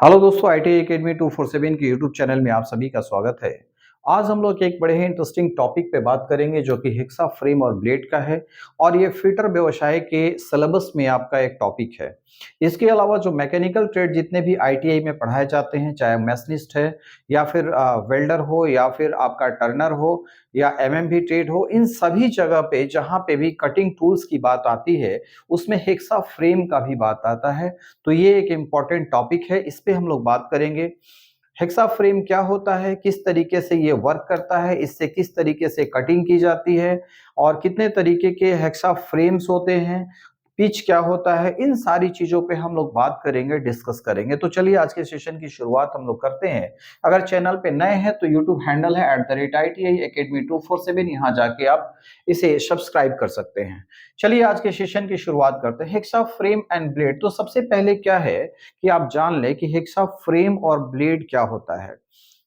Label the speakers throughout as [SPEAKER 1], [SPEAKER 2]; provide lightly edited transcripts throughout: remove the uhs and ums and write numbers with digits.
[SPEAKER 1] Hello दोस्तों, IT academy 247 के YouTube channel में आप सभी का स्वागत है। आज हम लोग एक बड़े ही इंटरेस्टिंग टॉपिक पे बात करेंगे जो कि हेक्सा फ्रेम और ब्लेड का है और ये फिटर व्यवसाय के सिलेबस में आपका एक टॉपिक है। इसके अलावा जो मैकेनिकल ट्रेड जितने भी आईटीआई में पढ़ाए जाते हैं, चाहे मैशनिस्ट है या फिर वेल्डर हो या फिर आपका टर्नर हो या एमएमवी ट्रेड हो, इन सभी जगह पे जहाँ पे भी कटिंग टूल्स की बात आती है उसमें हेक्सा फ्रेम का भी बात आता है। तो ये एक इम्पॉर्टेंट टॉपिक है, इस पे हम लोग बात करेंगे। हेक्सा फ्रेम क्या होता है, किस तरीके से ये वर्क करता है, इससे किस तरीके से कटिंग की जाती है और कितने तरीके के हेक्सा फ्रेम्स होते हैं, पिच क्या होता है, इन सारी चीजों पे हम लोग बात करेंगे, डिस्कस करेंगे। तो चलिए आज के सेशन की शुरुआत हम लोग करते हैं। अगर चैनल पे नए हैं तो यूट्यूब हैंडल है @ITI Academy 247, यहाँ जाके आप इसे सब्सक्राइब कर सकते हैं। चलिए आज के सेशन की शुरुआत करते हैं। हेक्सा फ्रेम एंड ब्लेड, तो सबसे पहले क्या है कि आप जान लें कि हेक्सा फ्रेम और ब्लेड क्या होता है।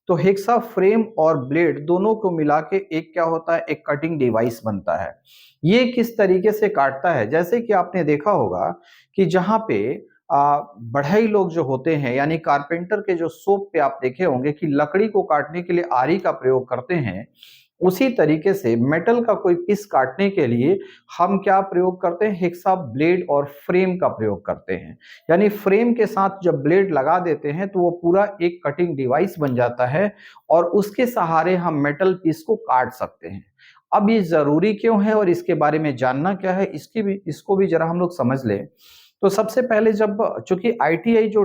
[SPEAKER 1] तो हेक्सा फ्रेम और ब्लेड दोनों को मिला के एक क्या होता है, एक कटिंग डिवाइस बनता है। ये किस तरीके से काटता है, जैसे कि आपने देखा होगा कि जहां पे बढ़ई लोग जो होते हैं यानी कारपेंटर के जो शॉप पे आप देखे होंगे कि लकड़ी को काटने के लिए आरी का प्रयोग करते हैं, उसी तरीके से मेटल का कोई पीस काटने के लिए हम क्या प्रयोग करते हैं, हेक्सा ब्लेड और फ्रेम का प्रयोग करते हैं। यानी फ्रेम के साथ जब ब्लेड लगा देते हैं तो वो पूरा एक कटिंग डिवाइस बन जाता है और उसके सहारे हम मेटल पीस को काट सकते हैं। अब ये जरूरी क्यों है और इसके बारे में जानना क्या है, इसको भी जरा हम लोग समझ लें। तो सबसे पहले जब चूंकि आईटीआई जो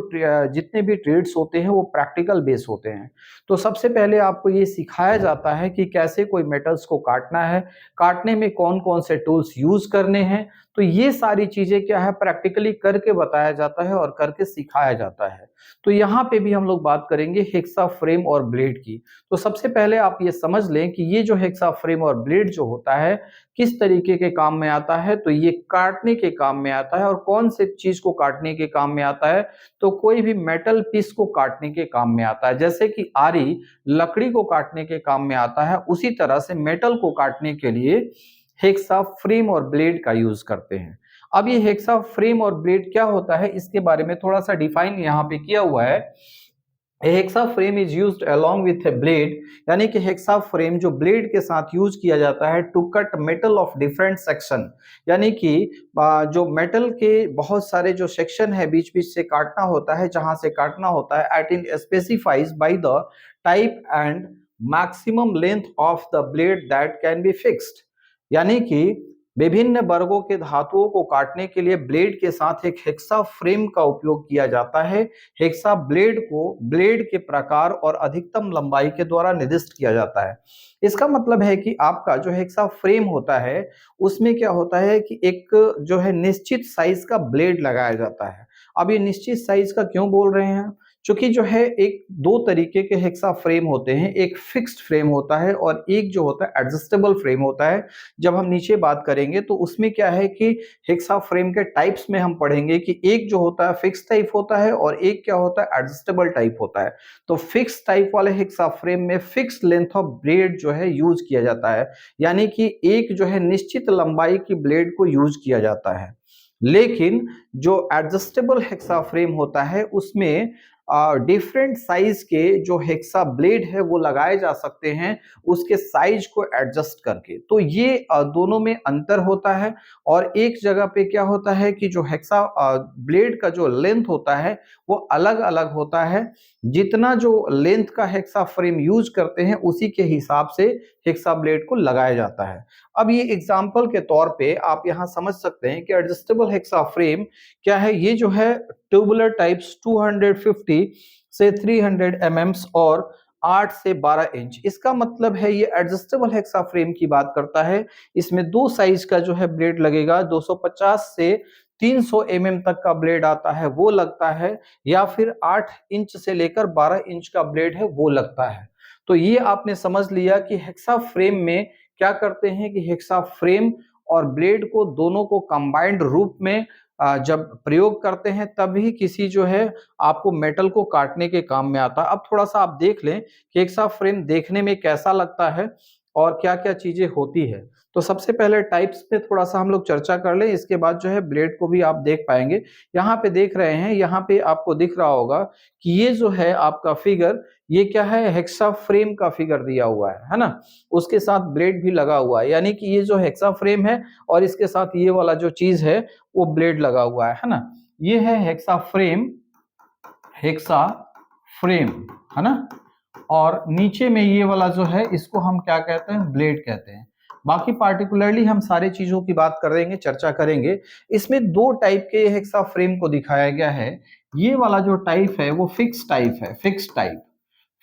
[SPEAKER 1] जितने भी ट्रेड्स होते हैं वो प्रैक्टिकल बेस होते हैं, तो सबसे पहले आपको ये सिखाया जाता है कि कैसे कोई मेटल्स को काटना है, काटने में कौन कौन से टूल्स यूज करने हैं। तो ये सारी चीजें क्या है, प्रैक्टिकली करके बताया जाता है और करके सिखाया जाता है। तो यहाँ पे भी हम लोग बात करेंगे हेक्सा फ्रेम और ब्लेड की। तो सबसे पहले आप ये समझ लें कि ये जो हेक्सा फ्रेम और ब्लेड जो होता है किस तरीके के काम में आता है। तो ये काटने के काम में आता है। और कौन से चीज को काटने के काम में आता है, तो कोई भी मेटल पीस को काटने के काम में आता है। जैसे कि आरी लकड़ी को काटने के काम में आता है, उसी तरह से मेटल को काटने के लिए हेक्सा फ्रेम और ब्लेड का यूज करते हैं। अब ये हेक्सा फ्रेम और ब्लेड क्या होता है, इसके बारे में थोड़ा सा डिफाइन यहाँ पे किया हुआ है। Hexa frame is used along with A blade, यानी कि हेक्सा फ्रेम जो ब्लेड के साथ यूज किया जाता है to cut metal of different section. यानी कि जो मेटल के बहुत सारे जो सेक्शन है बीच बीच से काटना होता है, जहां से काटना होता है, at in specifies by the type and maximum length of the blade that can be fixed. यानी कि विभिन्न वर्गों के धातुओं को काटने के लिए ब्लेड के साथ एक हेक्सा फ्रेम का उपयोग किया जाता है। हेक्सा ब्लेड को ब्लेड के प्रकार और अधिकतम लंबाई के द्वारा निर्दिष्ट किया जाता है। इसका मतलब है कि आपका जो हेक्सा फ्रेम होता है उसमें क्या होता है कि एक जो है निश्चित साइज का ब्लेड लगाया जाता है। अब ये निश्चित साइज का क्यों बोल रहे हैं, क्योंकि जो है एक दो तरीके के हेक्सा फ्रेम होते हैं, एक फिक्स्ड फ्रेम होता है और एक जो होता है एडजस्टेबल फ्रेम होता है। जब हम नीचे बात करेंगे तो उसमें क्या है कि हेक्सा फ्रेम के टाइप्स में हम पढ़ेंगे कि एक जो होता है फिक्स टाइप होता है और एक क्या होता है, एडजस्टेबल टाइप होता है। तो फिक्स टाइप वाले हेक्सा फ्रेम में फिक्स लेंथ ऑफ ब्लेड जो है यूज किया जाता है, यानी कि एक जो है निश्चित लंबाई की ब्लेड को यूज किया जाता है। लेकिन जो एडजस्टेबल हेक्सा फ्रेम होता है उसमें डिफरेंट साइज के जो हेक्सा ब्लेड है वो लगाए जा सकते हैं, उसके साइज को एडजस्ट करके। तो ये दोनों में अंतर होता है। और एक जगह पे क्या होता है कि जो हेक्सा ब्लेड का जो लेंथ होता है वो अलग अलग होता है। जितना जो लेंथ का हेक्सा फ्रेम यूज करते हैं उसी के हिसाब से हेक्सा ब्लेड को लगाया जाता है। अब ये एग्जाम्पल के तौर पे आप यहाँ समझ सकते हैं कि एडजस्टेबल हेक्सा फ्रेम क्या है। ये जो है ट्यूबुलर टाइप्स 250 से 300 एमएम्स और 8 से 12 इंच, इसका मतलब है ये एडजस्टेबल हेक्सा फ्रेम की बात करता है। इसमें दो साइज का जो है ब्लेड लगेगा, 250 से 300 तक का ब्लेड आता है वो लगता है, या फिर 8 इंच से लेकर 12 इंच का ब्लेड है वो लगता है। तो ये आपने समझ लिया कि हेक्सा फ्रेम में क्या करते हैं कि हेक्सा फ्रेम और ब्लेड को दोनों को कंबाइंड रूप में जब प्रयोग करते हैं तभी किसी जो है आपको मेटल को काटने के काम में आता है। अब थोड़ा सा आप देख लें कि हेक्सा फ्रेम देखने में कैसा लगता है और क्या क्या चीजें होती है। तो सबसे पहले टाइप्स पे थोड़ा सा हम लोग चर्चा कर लें, इसके बाद जो है ब्लेड को भी आप देख पाएंगे। यहाँ पे देख रहे हैं, यहाँ पे आपको दिख रहा होगा कि ये जो है आपका फिगर, ये क्या है, हेक्सा फ्रेम का फिगर दिया हुआ है ना। उसके साथ ब्लेड भी लगा हुआ है, यानी कि ये जो हेक्सा फ्रेम है और इसके साथ ये वाला जो चीज है वो ब्लेड लगा हुआ है ना। ये है हेक्सा फ्रेम, हेक्सा फ्रेम, है ना। और नीचे में ये वाला जो है इसको हम क्या कहते हैं, ब्लेड कहते हैं। बाकी पार्टिकुलरली हम सारी चीजों की बात करेंगे, चर्चा करेंगे। इसमें दो टाइप के हेक्सा फ्रेम को दिखाया गया है। ये वाला जो टाइप है वो फिक्स टाइप है, फिक्स टाइप।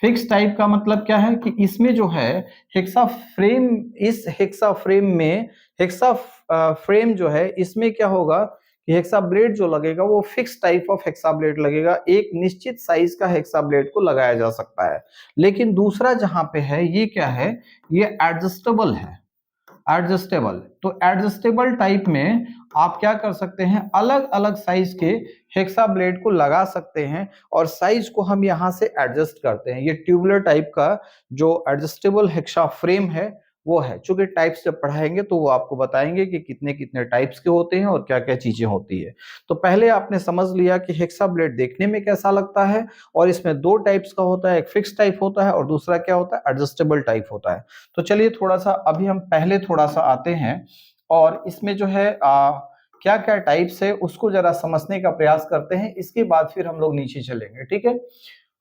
[SPEAKER 1] फिक्स टाइप का मतलब क्या है कि इसमें जो है हेक्सा फ्रेम, इस हेक्सा फ्रेम में, हेक्सा फ्रेम जो है इसमें क्या होगा कि हेक्सा ब्लेड जो लगेगा वो fix type of hexa blade लगेगा, एक निश्चित साइज का हेक्सा ब्लेड को लगाया जा सकता है। लेकिन दूसरा जहां पे है ये क्या है, ये एडजस्टेबल है, एडजस्टेबल। तो एडजस्टेबल टाइप में आप क्या कर सकते हैं, अलग अलग साइज के हेक्सा ब्लेड को लगा सकते हैं और साइज को हम यहां से एडजस्ट करते हैं। ये ट्यूबुलर टाइप का जो एडजस्टेबल हेक्सा फ्रेम है वो है। चूंकि टाइप्स जब पढ़ाएंगे तो वो आपको बताएंगे कि कितने कितने टाइप्स के होते हैं और क्या क्या चीजें होती है। तो पहले आपने समझ लिया कि हेक्सा ब्लेड देखने में कैसा लगता है, और इसमें दो टाइप्स का होता है, एक फिक्स टाइप होता है और दूसरा क्या होता है, एडजस्टेबल टाइप होता है। तो चलिए थोड़ा सा अभी हम पहले थोड़ा सा आते हैं और इसमें जो है क्या क्या टाइप्स है उसको जरा समझने का प्रयास करते हैं, इसके बाद फिर हम लोग नीचे चलेंगे, ठीक है।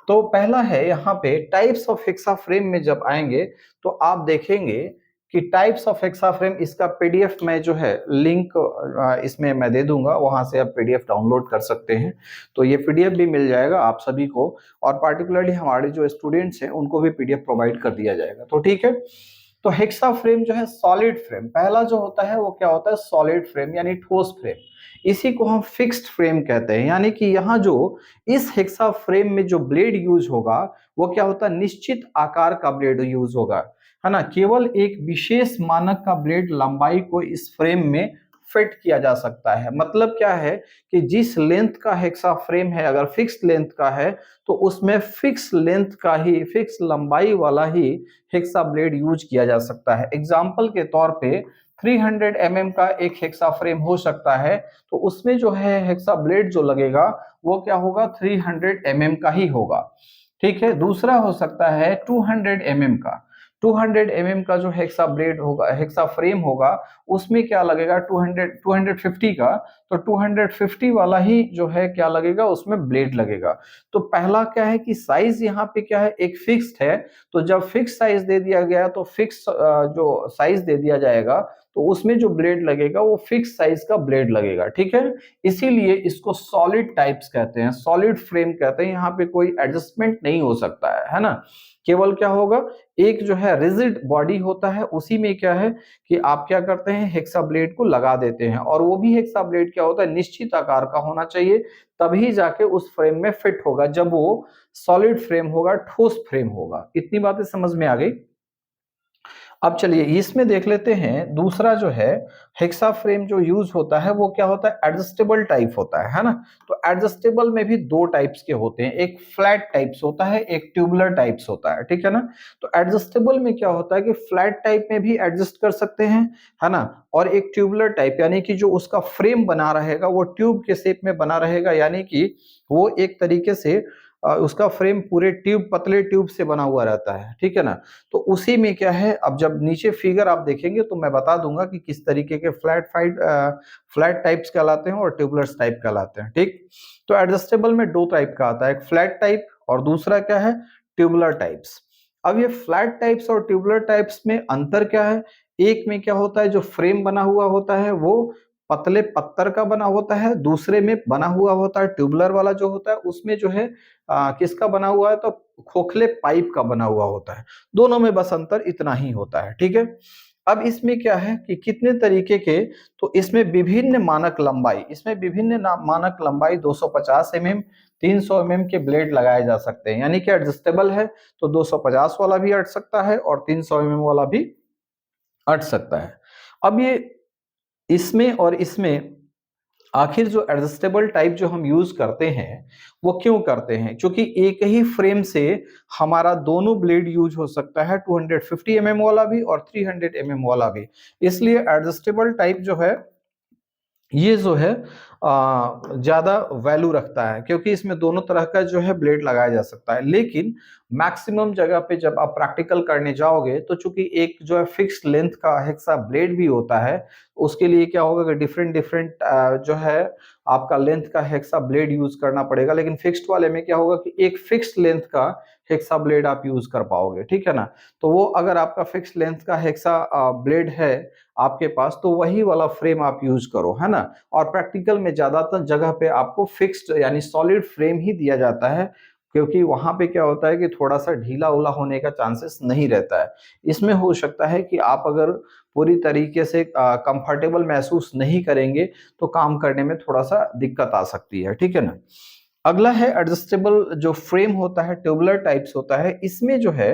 [SPEAKER 1] तो पहला है यहाँ पे टाइप्स ऑफ हेक्सा फ्रेम में जब आएंगे तो आप देखेंगे कि टाइप्स ऑफ हेक्सा फ्रेम, इसका पीडीएफ में जो है लिंक इसमें मैं दे दूंगा, वहां से आप पीडीएफ डाउनलोड कर सकते हैं। तो ये पीडीएफ भी मिल जाएगा आप सभी को, और पार्टिकुलरली हमारे जो स्टूडेंट्स हैं उनको भी पीडीएफ प्रोवाइड कर दिया जाएगा, तो ठीक है। तो हेक्सा फ्रेम जो है सॉलिड फ्रेम, पहला जो होता है वो क्या होता है, सॉलिड फ्रेम यानी ठोस फ्रेम। इसी को हम फिक्स्ड फ्रेम कहते हैं, यानी कि यहाँ जो इस हेक्सा फ्रेम में जो ब्लेड यूज होगा वो क्या होता है, निश्चित आकार का ब्लेड यूज होगा, है ना। केवल एक विशेष मानक का ब्लेड लंबाई को इस फ्रेम में फिट किया जा सकता है। मतलब क्या है कि जिस लेंथ का हेक्सा फ्रेम है, अगर फिक्स लेंथ का है तो उसमें फिक्स लेंथ का ही, फिक्स लंबाई वाला ही हेक्सा ब्लेड यूज किया जा सकता है। एग्जाम्पल के तौर पे 300 mm का एक हेक्सा फ्रेम हो सकता है, तो उसमें जो है हेक्सा ब्लेड जो लगेगा वो क्या होगा, 300 mm का ही होगा, ठीक है। दूसरा हो सकता है 200 mm का, 200 mm का जो हेक्सा ब्लेड होगा, हेक्सा फ्रेम होगा, उसमें क्या लगेगा 200 250 का, तो 250 वाला ही जो है क्या लगेगा, उसमें ब्लेड लगेगा। तो पहला क्या है कि साइज यहाँ पे क्या है, एक फिक्स्ड है, तो जब फिक्स साइज दे दिया गया तो फिक्स जो साइज दे दिया जाएगा तो उसमें जो ब्लेड लगेगा वो फिक्स साइज का ब्लेड लगेगा, ठीक है। इसीलिए इसको सॉलिड टाइप्स कहते हैं, सॉलिड फ्रेम कहते हैं। यहाँ पे कोई एडजस्टमेंट नहीं हो सकता है ना। केवल क्या होगा, एक जो है रिजिड बॉडी होता है, उसी में क्या है कि आप क्या करते हैं, हेक्सा ब्लेड को लगा देते हैं, और वो भी हेक्सा ब्लेड क्या होता है, निश्चित आकार का होना चाहिए, तभी जाके उस फ्रेम में फिट होगा, जब वो सॉलिड फ्रेम होगा, ठोस फ्रेम होगा। इतनी बातें समझ में आ गई। अब चलिए इसमें देख लेते हैं, दूसरा जो है हेक्सा फ्रेम जो यूज होता है वो क्या होता है, एडजस्टेबल टाइप होता है ना। तो एडजस्टेबल में भी दो टाइप्स के होते हैं, एक फ्लैट टाइप्स होता है, एक ट्यूबुलर टाइप्स होता है, ठीक है ना। तो एडजस्टेबल में क्या होता है कि फ्लैट टाइप में भी एडजस्ट कर सकते हैं, है ना। और एक ट्यूबुलर टाइप यानी कि जो उसका फ्रेम बना रहेगा वो ट्यूब के शेप में बना रहेगा, यानी कि वो एक तरीके से उसका फ्रेम पूरे ट्यूब, पतले ट्यूब से बना हुआ रहता है, ठीक है ना। तो उसी में क्या है, अब जब नीचे फिगर आप देखेंगे तो मैं बता दूंगा कि किस तरीके के फ्लैट टाइप्स कहलाते हैं और ट्यूबुलर टाइप कहलाते हैं, ठीक। तो एडजस्टेबल में दो टाइप का आता है, एक फ्लैट टाइप और दूसरा क्या है, ट्यूबुलर टाइप्स। अब ये फ्लैट टाइप्स और ट्यूबुलर टाइप्स में अंतर क्या है, एक में क्या होता है, जो फ्रेम बना हुआ होता है वो पतले पत्थर का बना होता है, दूसरे में बना हुआ होता है ट्यूबुलर वाला जो होता है उसमें जो है किसका बना हुआ है, तो खोखले पाइप का बना हुआ होता है। दोनों में बस अंतर इतना ही होता है, ठीक है। अब इसमें क्या है कि कितने तरीके के, तो इसमें विभिन्न मानक लंबाई, इसमें विभिन्न मानक लंबाई 250 mm, 300 mm के ब्लेड लगाए जा सकते हैं, यानी कि एडजस्टेबल है तो 250 वाला भी अट सकता है और 300 mm वाला भी अट सकता है। अब ये इसमें और इसमें आखिर जो एडजस्टेबल टाइप जो हम यूज करते हैं वो क्यों करते हैं? क्योंकि एक ही फ्रेम से हमारा दोनों ब्लेड यूज हो सकता है, 250 mm वाला भी और 300 mm वाला भी। इसलिए एडजस्टेबल टाइप जो है ये जो है ज्यादा वैल्यू रखता है, क्योंकि इसमें दोनों तरह का जो है ब्लेड लगाया जा सकता है। लेकिन मैक्सिमम जगह पे जब आप प्रैक्टिकल करने जाओगे तो चूंकि एक जो है फिक्स्ड लेंथ का हेक्सा ब्लेड भी होता है, उसके लिए क्या होगा कि डिफरेंट डिफरेंट जो है आपका लेंथ का हेक्सा ब्लेड यूज करना पड़ेगा। लेकिन फिक्स्ड वाले में क्या होगा कि एक फिक्स्ड लेंथ का हेक्सा ब्लेड आप यूज कर पाओगे, ठीक है ना। तो वो अगर आपका फिक्स्ड लेंथ का हेक्सा ब्लेड है आपके पास, तो वही वाला फ्रेम आप यूज करो, है ना। और प्रैक्टिकल में ज्यादातर जगह पे आपको फिक्स्ड यानी सॉलिड फ्रेम ही दिया जाता है, क्योंकि वहां पे क्या होता है कि थोड़ा सा ढीला उला होने का चांसेस नहीं रहता है। इसमें हो सकता है कि आप अगर पूरी तरीके से कंफर्टेबल महसूस नहीं करेंगे तो काम करने में थोड़ा सा दिक्कत आ सकती है, ठीक है ना। अगला है एडजस्टेबल जो फ्रेम होता है, ट्यूबुलर टाइप्स होता है। इसमें जो है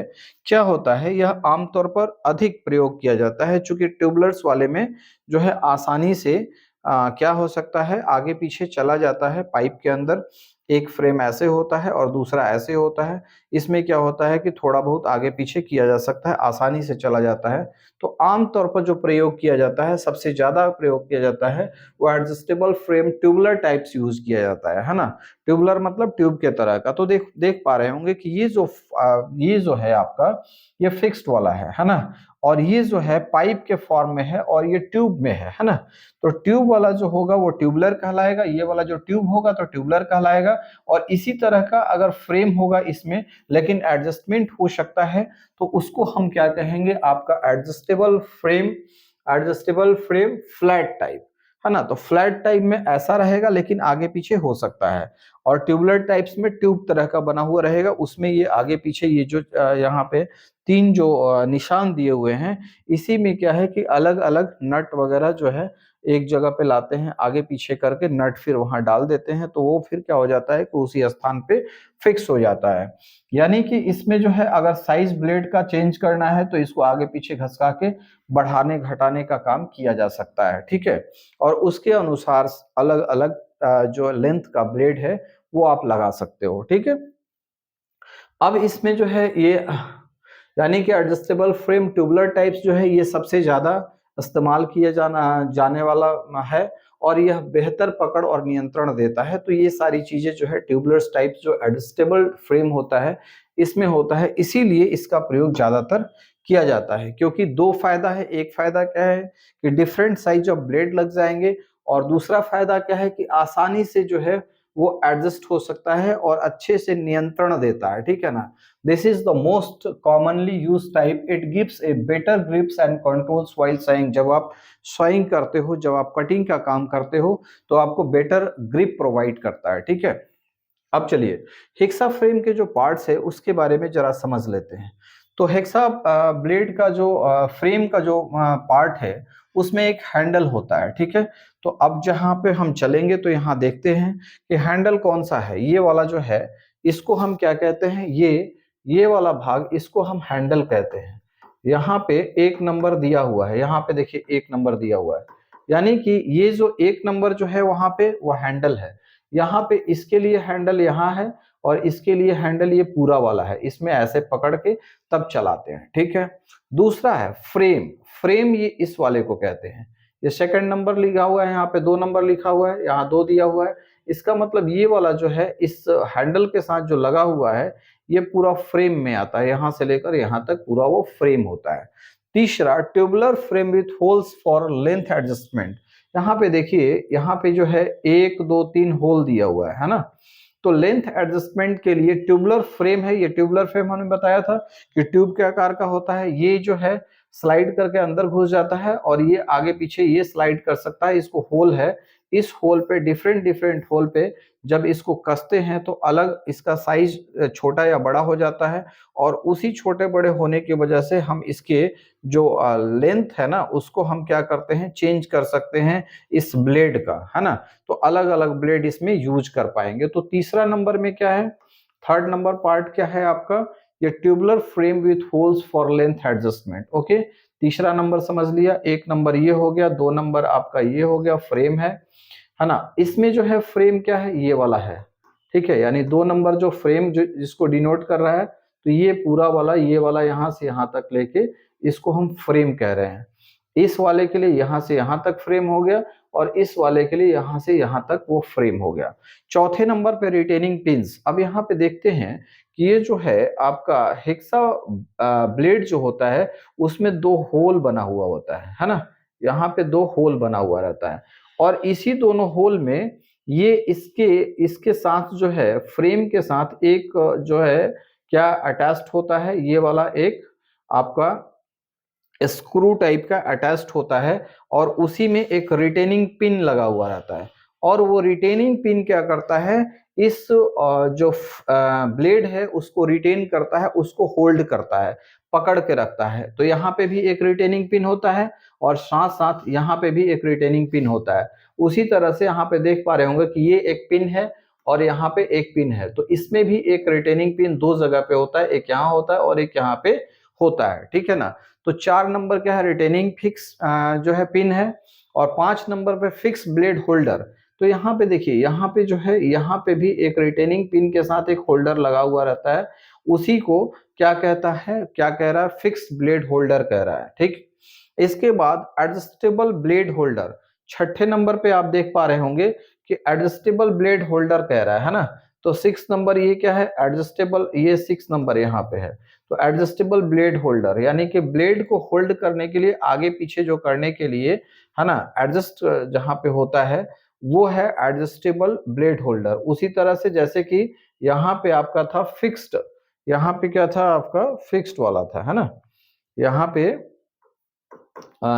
[SPEAKER 1] क्या होता है, यह आमतौर पर अधिक प्रयोग किया जाता है, चूंकि ट्यूबुलर्स वाले में जो है आसानी से क्या हो सकता है, आगे पीछे चला जाता है पाइप के अंदर। एक फ्रेम ऐसे होता है और दूसरा ऐसे होता है। इसमें क्या होता है कि थोड़ा बहुत आगे पीछे किया जा सकता है, आसानी से चला जाता है। तो आमतौर पर जो प्रयोग किया जाता है, सबसे ज्यादा प्रयोग किया जाता है, वो adjustable frame tubular types use किया जाता है ना। ट्यूबुलर मतलब ट्यूब के तरह का। तो देख देख पा रहे होंगे कि ये जो है आपका, ये फिक्स्ड वाला है ना। और ये जो है पाइप के फॉर्म में है और ये ट्यूब में है ना। तो ट्यूब वाला जो होगा वो ट्यूबुलर कहलाएगा, ये वाला जो ट्यूब होगा तो ट्यूबुलर कहलाएगा। और इसी तरह का अगर फ्रेम होगा इसमें, लेकिन एडजस्टमेंट हो सकता है, तो उसको हम क्या कहेंगे, आपका एडजस्टेबल फ्रेम फ्लैट टाइप, है ना। तो फ्लैट टाइप में ऐसा रहेगा लेकिन आगे पीछे हो सकता है। और ट्यूबुलर टाइप्स में ट्यूब तरह का बना हुआ रहेगा, उसमें ये आगे पीछे ये जो यहाँ पे तीन जो निशान दिए हुए हैं, इसी में क्या है कि अलग अलग नट वगैरह जो है एक जगह पे लाते हैं, आगे पीछे करके नट फिर वहां डाल देते हैं, तो वो फिर क्या हो जाता है कि उसी स्थान पे फिक्स हो जाता है। यानी कि इसमें जो है अगर साइज ब्लेड का चेंज करना है तो इसको आगे पीछे घसका के बढ़ाने घटाने का काम किया जा सकता है, ठीक है। और उसके अनुसार अलग अलग जो लेंथ का ब्लेड है वो आप लगा सकते हो, ठीक है। अब इसमें जो है ये यानी कि एडजस्टेबल फ्रेम ट्यूबुलर टाइप्स जो है ये सबसे ज्यादा इस्तेमाल किया जाने वाला है, और यह बेहतर पकड़ और नियंत्रण देता है। तो ये सारी चीजें जो है ट्यूबुलर टाइप्स जो एडजस्टेबल फ्रेम होता है इसमें होता है, इसीलिए इसका प्रयोग ज्यादातर किया जाता है। क्योंकि दो फायदा है, एक फायदा क्या है कि डिफरेंट साइज ऑफ ब्लेड लग जाएंगे, और दूसरा फायदा क्या है कि आसानी से जो है वो एडजस्ट हो सकता है और अच्छे से नियंत्रण देता है, ठीक है ना। This is the most commonly use type, it gives a better grips and controls while sawing. जब आप स्वाइंग करते हो, जब आप कटिंग का काम करते हो, तो आपको बेटर ग्रिप प्रोवाइड करता है, ठीक है। अब चलिए हेक्सा फ्रेम के जो पार्ट्स है उसके बारे में जरा समझ लेते हैं। तो हेक्सा ब्लेड का जो फ्रेम का जो पार्ट है उसमें एक हैंडल होता है, ठीक है। तो अब जहां पे हम चलेंगे तो यहाँ देखते हैं कि हैंडल कौन सा है, ये वाला जो है इसको हम क्या कहते हैं, ये वाला भाग इसको हम हैंडल कहते हैं। यहाँ पे एक नंबर दिया हुआ है, यहाँ पे देखिए एक नंबर दिया हुआ है, यानी कि ये जो एक नंबर जो है वहां पे वो हैंडल है। यहाँ पे इसके लिए हैंडल यहाँ है और इसके लिए हैंडल ये पूरा वाला है, इसमें ऐसे पकड़ के तब चलाते हैं, ठीक है। दूसरा है फ्रेम। फ्रेम ये इस वाले को कहते हैं। ये सेकंड नंबर लिखा हुआ है, यहाँ पे 2 नंबर लिखा हुआ है, यहाँ 2 दिया हुआ है। इसका मतलब ये वाला जो है इस हैंडल के साथ जो लगा हुआ है ये पूरा फ्रेम में आता है, यहाँ से लेकर यहाँ तक पूरा वो फ्रेम होता है। तीसरा tubular frame with holes for length adjustment. यहाँ पे देखिए, यहाँ पे जो है 1 2 3 होल दिया हुआ है ना। तो लेंथ एडजस्टमेंट के लिए ट्यूबुलर फ्रेम है। ये ट्यूबुलर फ्रेम हमने बताया था कि ट्यूब के आकार का होता है, ये जो है स्लाइड करके अंदर घुस जाता है और ये आगे पीछे ये स्लाइड कर सकता है। इसको होल है, इस होल पे डिफरेंट डिफरेंट होल पे जब इसको कसते हैं तो अलग इसका साइज छोटा या बड़ा हो जाता है, और उसी छोटे बड़े होने की वजह से हम इसके जो लेंथ है ना उसको हम क्या करते हैं, चेंज कर सकते हैं इस ब्लेड का, है ना। तो अलग अलग ब्लेड इसमें यूज कर पाएंगे। तो तीसरा नंबर में क्या है, थर्ड नंबर पार्ट क्या है आपका, ये tubular frame with holes for length adjustment. Okay, तीसरा नंबर समझ लिया। एक नंबर ये हो गया, 2 नंबर आपका ये हो गया फ्रेम है है ना। इसमें जो है फ्रेम क्या है, ये वाला है, ठीक है, यानी 2 नंबर जो फ्रेम जो जिसको डिनोट कर रहा है, तो ये पूरा वाला, ये वाला यहाँ से यहाँ तक लेके इसको हम फ्रेम कह रहे हैं। इस वाले के लिए यहाँ से यहाँ तक फ्रेम हो गया, और इस वाले के लिए यहाँ से यहाँ तक वो फ्रेम हो गया। चौथे नंबर पे रिटेनिंग पिंस। अब यहाँ पे देखते हैं कि ये जो है आपका हेक्सा ब्लेड जो होता है उसमें 2 होल बना हुआ होता है ना। यहाँ पे 2 होल बना हुआ रहता है, और इसी दोनों होल में ये इसके इसके साथ जो है फ्रेम के साथ एक जो है क्या अटैच्ड होता है, ये वाला एक आपका स्क्रू टाइप का अटैच्ड होता है, और उसी में एक रिटेनिंग पिन लगा हुआ रहता है। और वो रिटेनिंग पिन क्या करता है, इस जो ब्लेड है उसको रिटेन करता है, उसको होल्ड करता है, पकड़ के रखता है। तो यहाँ पे भी एक रिटेनिंग पिन होता है, और साथ साथ यहाँ पे भी एक रिटेनिंग पिन होता है। उसी तरह से यहाँ पे देख पा रहे होंगे कि ये एक पिन है और यहाँ पे एक पिन है, तो इसमें भी एक रिटेनिंग पिन 2 जगह पे होता है, एक यहाँ होता है और एक यहाँ पे होता है, ठीक है ना। तो 4 नंबर क्या है, रिटेनिंग फिक्स जो है पिन है, और 5 नंबर पे फिक्स ब्लेड होल्डर। तो यहाँ पे देखिए, यहाँ पे जो है यहाँ पे भी एक रिटेनिंग पिन के साथ एक होल्डर लगा हुआ रहता है, उसी को क्या कहता है, क्या कह रहा है, फिक्स ब्लेड होल्डर कह रहा है, ठीक। इसके बाद एडजस्टेबल ब्लेड होल्डर, छठे नंबर पे आप देख पा रहे होंगे कि एडजस्टेबल ब्लेड होल्डर कह रहा है ना। तो 6 नंबर ये क्या है, एडजस्टेबल, ये 6 नंबर यहाँ पे है। तो एडजस्टेबल ब्लेड होल्डर यानी कि ब्लेड को होल्ड करने के लिए, आगे पीछे जो करने के लिए, है ना, एडजस्ट जहां पे होता है वो है एडजस्टेबल ब्लेड होल्डर। उसी तरह से जैसे कि यहाँ पे आपका था फिक्स्ड, यहाँ पे क्या था आपका फिक्स्ड वाला था, है ना। यहाँ पे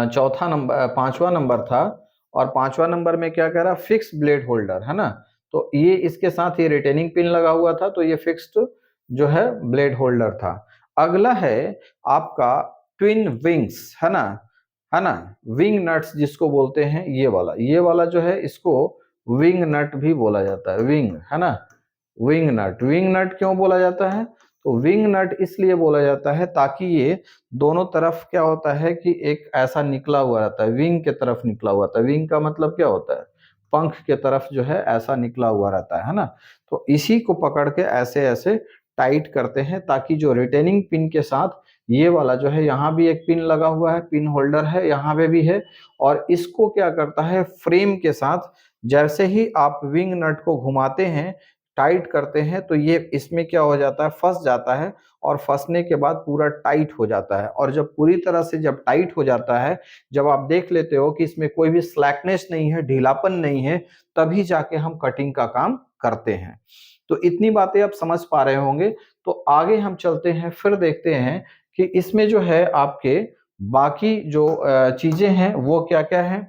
[SPEAKER 1] चौथा नंबर, पांचवा नंबर था, और पांचवा नंबर में क्या कह रहा, फिक्स ब्लेड होल्डर, है ना। तो ये इसके साथ ये रिटेनिंग पिन लगा हुआ था, तो ये फिक्स्ड जो है ब्लेड होल्डर था। अगला है आपका ट्विन विंग्स, है ना, है ना, विंग नट्स जिसको बोलते हैं, ये वाला जो है इसको विंग नट भी बोला जाता है, विंग, है ना, विंग नट। विंग नट क्यों बोला जाता है, तो विंग नट इसलिए बोला जाता है ताकि ये दोनों तरफ क्या होता है कि एक ऐसा निकला हुआ रहता है, विंग के तरफ निकला हुआ रहता है। विंग का मतलब क्या होता है, पंख के तरफ जो है ऐसा निकला हुआ रहता है ना। तो इसी को पकड़ के ऐसे ऐसे टाइट करते हैं, ताकि जो रिटेनिंग पिन के साथ ये वाला जो है, यहाँ भी एक पिन लगा हुआ है, पिन होल्डर है, यहाँ पे भी है, और इसको क्या करता है, फ्रेम के साथ जैसे ही आप विंग नट को घुमाते हैं, टाइट करते हैं, तो ये इसमें क्या हो जाता है, फंस जाता है, और फंसने के बाद पूरा टाइट हो जाता है। और जब पूरी तरह से जब टाइट हो जाता है, जब आप देख लेते हो कि इसमें कोई भी स्लैकनेस नहीं है, ढीलापन नहीं है, तभी जाके हम कटिंग का काम करते हैं। तो इतनी बातें आप समझ पा रहे होंगे। तो आगे हम चलते हैं, फिर देखते हैं कि इसमें जो है आपके बाकी जो चीजें हैं वो क्या क्या हैं।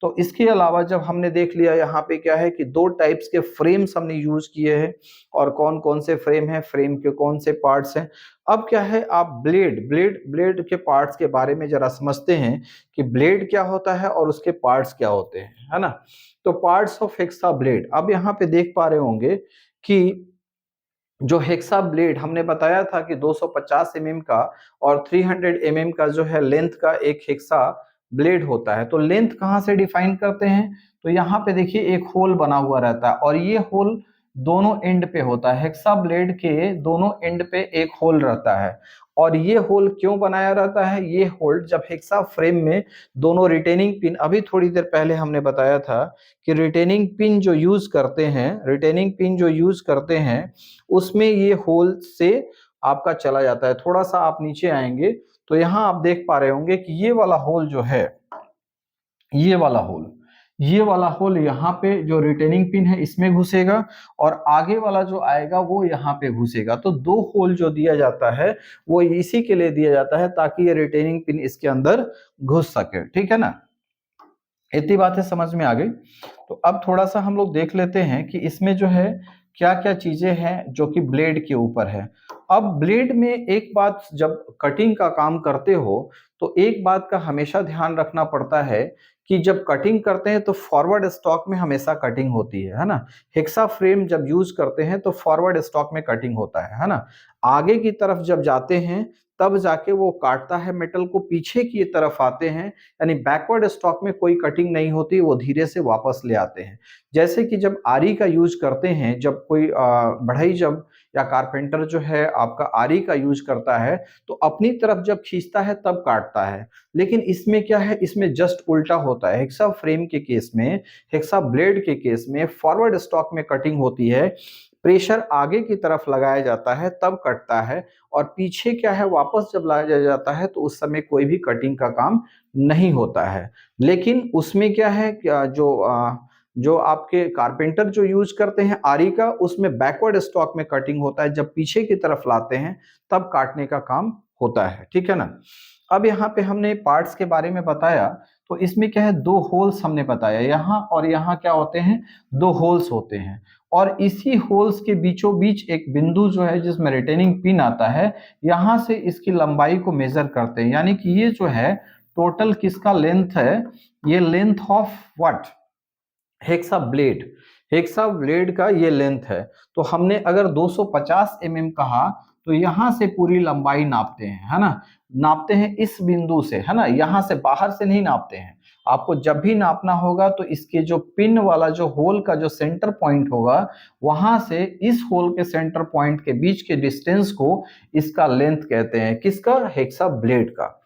[SPEAKER 1] तो इसके अलावा जब हमने देख लिया यहाँ पे क्या है कि 2 टाइप्स के फ्रेम्स हमने यूज किए हैं, और कौन कौन से फ्रेम हैं, फ्रेम के कौन से पार्ट्स हैं। अब क्या है, आप ब्लेड के पार्ट्स के बारे में जरा समझते हैं कि ब्लेड क्या होता है और उसके पार्ट्स क्या होते हैं, है ना। तो पार्ट्स ऑफ हेक्सा ब्लेड, अब यहाँ पे देख पा रहे होंगे कि जो हेक्सा ब्लेड हमने बताया था कि 250 एमएम का और 300 एमएम का जो है लेंथ का एक हेक्सा ब्लेड होता है। तो लेंथ कहाँ से डिफाइन करते हैं, तो यहाँ पे देखिए एक होल बना हुआ रहता है, और ये होल दोनों एंड पे होता है। हेक्सा ब्लेड के दोनों एंड पे एक होल रहता है, और ये होल क्यों बनाया रहता है, ये होल जब हेक्सा फ्रेम में दोनों रिटेनिंग पिन, अभी थोड़ी देर पहले हमने बताया था कि रिटेनिंग पिन जो यूज करते हैं, रिटेनिंग पिन जो यूज करते हैं उसमें ये होल से आपका चला जाता है। थोड़ा सा आप नीचे आएंगे तो यहाँ आप देख पा रहे होंगे कि ये वाला होल जो है, ये वाला होल यहाँ पे जो रिटेनिंग पिन है इसमें घुसेगा, और आगे वाला जो आएगा वो यहाँ पे घुसेगा। तो 2 होल जो दिया जाता है वो इसी के लिए दिया जाता है ताकि ये रिटेनिंग पिन इसके अंदर घुस सके, ठीक है ना। इतनी बातें समझ में आ गई। तो अब थोड़ा सा हम लोग देख लेते हैं कि इसमें जो है क्या क्या चीजें हैं जो कि ब्लेड के ऊपर है। अब ब्लेड में एक बात, जब कटिंग का काम करते हो तो एक बात का हमेशा ध्यान रखना पड़ता है कि जब कटिंग करते हैं तो फॉरवर्ड स्टॉक में हमेशा कटिंग होती है ना। हेक्सा फ्रेम जब यूज करते हैं तो फॉरवर्ड स्टॉक में कटिंग होता है ना। आगे की तरफ जब जाते हैं तब जाके वो काटता है मेटल को, पीछे की तरफ आते हैं यानी बैकवर्ड स्टॉक में कोई कटिंग नहीं होती, वो धीरे से वापस ले आते हैं। जैसे कि जब आरी का यूज करते हैं, जब कोई बढ़ई जब या कारपेंटर जो है आपका आरी का यूज करता है तो अपनी तरफ जब खींचता है तब काटता है। लेकिन इसमें क्या है, इसमें जस्ट उल्टा होता है। हेक्सा फ्रेम के केस में, हेक्सा ब्लेड के केस में फॉरवर्ड स्टॉक में कटिंग होती है, प्रेशर आगे की तरफ लगाया जाता है तब कटता है, और पीछे क्या है, वापस जब लाया जाता है तो उस समय कोई भी कटिंग का काम नहीं होता है। लेकिन उसमें क्या है, जो आपके कारपेंटर जो यूज करते हैं आरी का, उसमें बैकवर्ड स्टॉक में कटिंग होता है, जब पीछे की तरफ लाते हैं तब काटने का काम होता है, ठीक है ना। अब यहाँ पे हमने पार्ट्स के बारे में बताया, तो इसमें क्या है, दो होल्स हमने बताया, यहाँ और यहाँ क्या होते हैं, दो होल्स होते हैं, और इसी होल्स के बीचों बीच एक बिंदु जो है जिसमें रिटेनिंग पिन आता है, यहाँ से इसकी लंबाई को मेजर करते हैं। यानी कि ये जो है टोटल किसका लेंथ है, ये length of what, hexa blade, hexa blade का ये लेंथ है। तो हमने अगर 250 mm कहा तो यहां से पूरी लंबाई नापते हैं, है ना, नापते हैं इस बिंदु से, है ना, यहां से बाहर से नहीं नापते हैं। आपको जब भी नापना होगा तो इसके जो पिन वाला जो होल का जो सेंटर पॉइंट होगा, वहां से इस होल के सेंटर पॉइंट के बीच के डिस्टेंस को इसका लेंथ कहते हैं, किसका, हेक्सा ब्लेड का।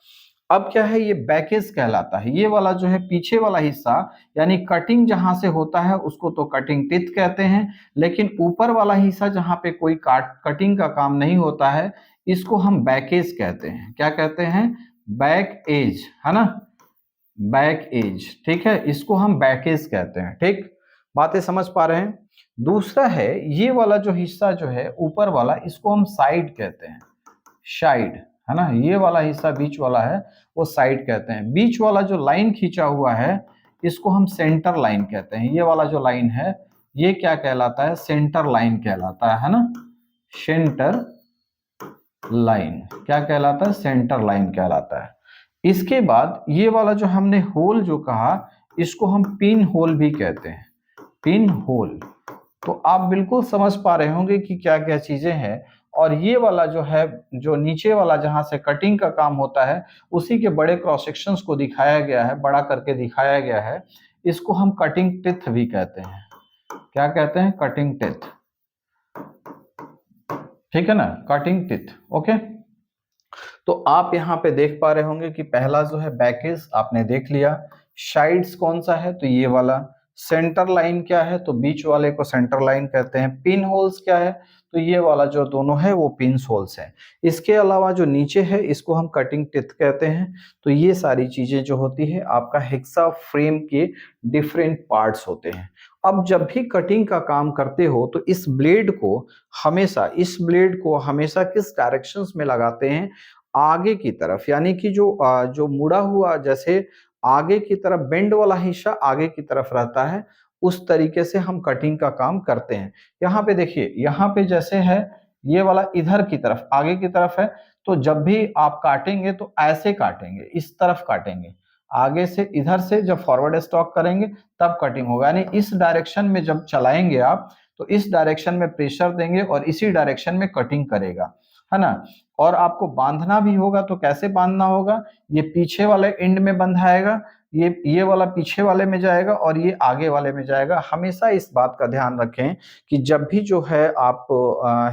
[SPEAKER 1] अब क्या है, ये बैकेज कहलाता है, ये वाला जो है पीछे वाला हिस्सा, यानी कटिंग जहां से होता है उसको तो कटिंग टिथ कहते हैं, लेकिन ऊपर वाला हिस्सा जहां पे कोई कटिंग का काम नहीं होता है, इसको हम बैकेज कहते हैं। क्या कहते हैं, बैक एज, है ना, बैक एज, ठीक है, इसको हम बैकेज कहते हैं। ठीक, बातें समझ पा रहे हैं। दूसरा है ये वाला जो हिस्सा जो है ऊपर वाला, इसको हम साइड कहते हैं, साइड, है ना, ये वाला हिस्सा बीच वाला है वो साइड कहते हैं। बीच वाला जो लाइन खींचा हुआ है इसको हम सेंटर लाइन कहते हैं। ये वाला जो लाइन है ये क्या कहलाता है, सेंटर लाइन कहलाता है ना, सेंटर लाइन क्या कहलाता है, सेंटर लाइन कहलाता है। इसके बाद ये वाला जो हमने होल जो कहा, इसको हम पिन होल भी कहते हैं, पिन होल। तो आप बिल्कुल समझ पा रहे होंगे कि क्या क्या चीजें हैं। और ये वाला जो है, जो नीचे वाला जहां से कटिंग का काम होता है, उसी के बड़े क्रॉस सेक्शंस को दिखाया गया है, बड़ा करके दिखाया गया है, इसको हम कटिंग टिथ भी कहते हैं। क्या कहते हैं, कटिंग टिथ, ठीक है ना, कटिंग टिथ। ओके, तो आप यहाँ पे देख पा रहे होंगे कि पहला जो है बैकेज आपने देख लिया, साइड्स कौन सा है तो ये वाला, सेंटर लाइन क्या है तो बीच वाले को सेंटर लाइन कहते हैं, पिन होल्स क्या है तो ये वाला जो दोनों है वो पिन होल्स है। इसके अलावा जो नीचे है इसको हम कटिंग टिथ कहते हैं। तो ये सारी चीजें जो होती है आपका हेक्सा फ्रेम के डिफरेंट पार्ट्स होते हैं। अब जब भी कटिंग का काम करते हो तो इस ब्लेड को हमेशा किस डायरेक्शंस में लगाते हैं, आगे की तरफ, यानी कि जो मुड़ा हुआ, जैसे आगे की तरफ बेंड वाला हिस्सा आगे की तरफ रहता है, उस तरीके से हम कटिंग का काम करते हैं। यहाँ पे देखिए, यहाँ पे जैसे है ये वाला इधर की तरफ आगे की तरफ है, तो जब भी आप काटेंगे तो ऐसे काटेंगे, इस तरफ काटेंगे, आगे से इधर से जब फॉरवर्ड स्टॉक करेंगे तब कटिंग होगा। यानी इस डायरेक्शन में जब चलाएंगे आप तो इस डायरेक्शन में प्रेशर देंगे और इसी डायरेक्शन में कटिंग करेगा, है ना। और आपको बांधना भी होगा तो कैसे बांधना होगा, ये पीछे वाले एंड में बंधाएगा, ये वाला पीछे वाले में जाएगा और ये आगे वाले में जाएगा। हमेशा इस बात का ध्यान रखें कि जब भी जो है आप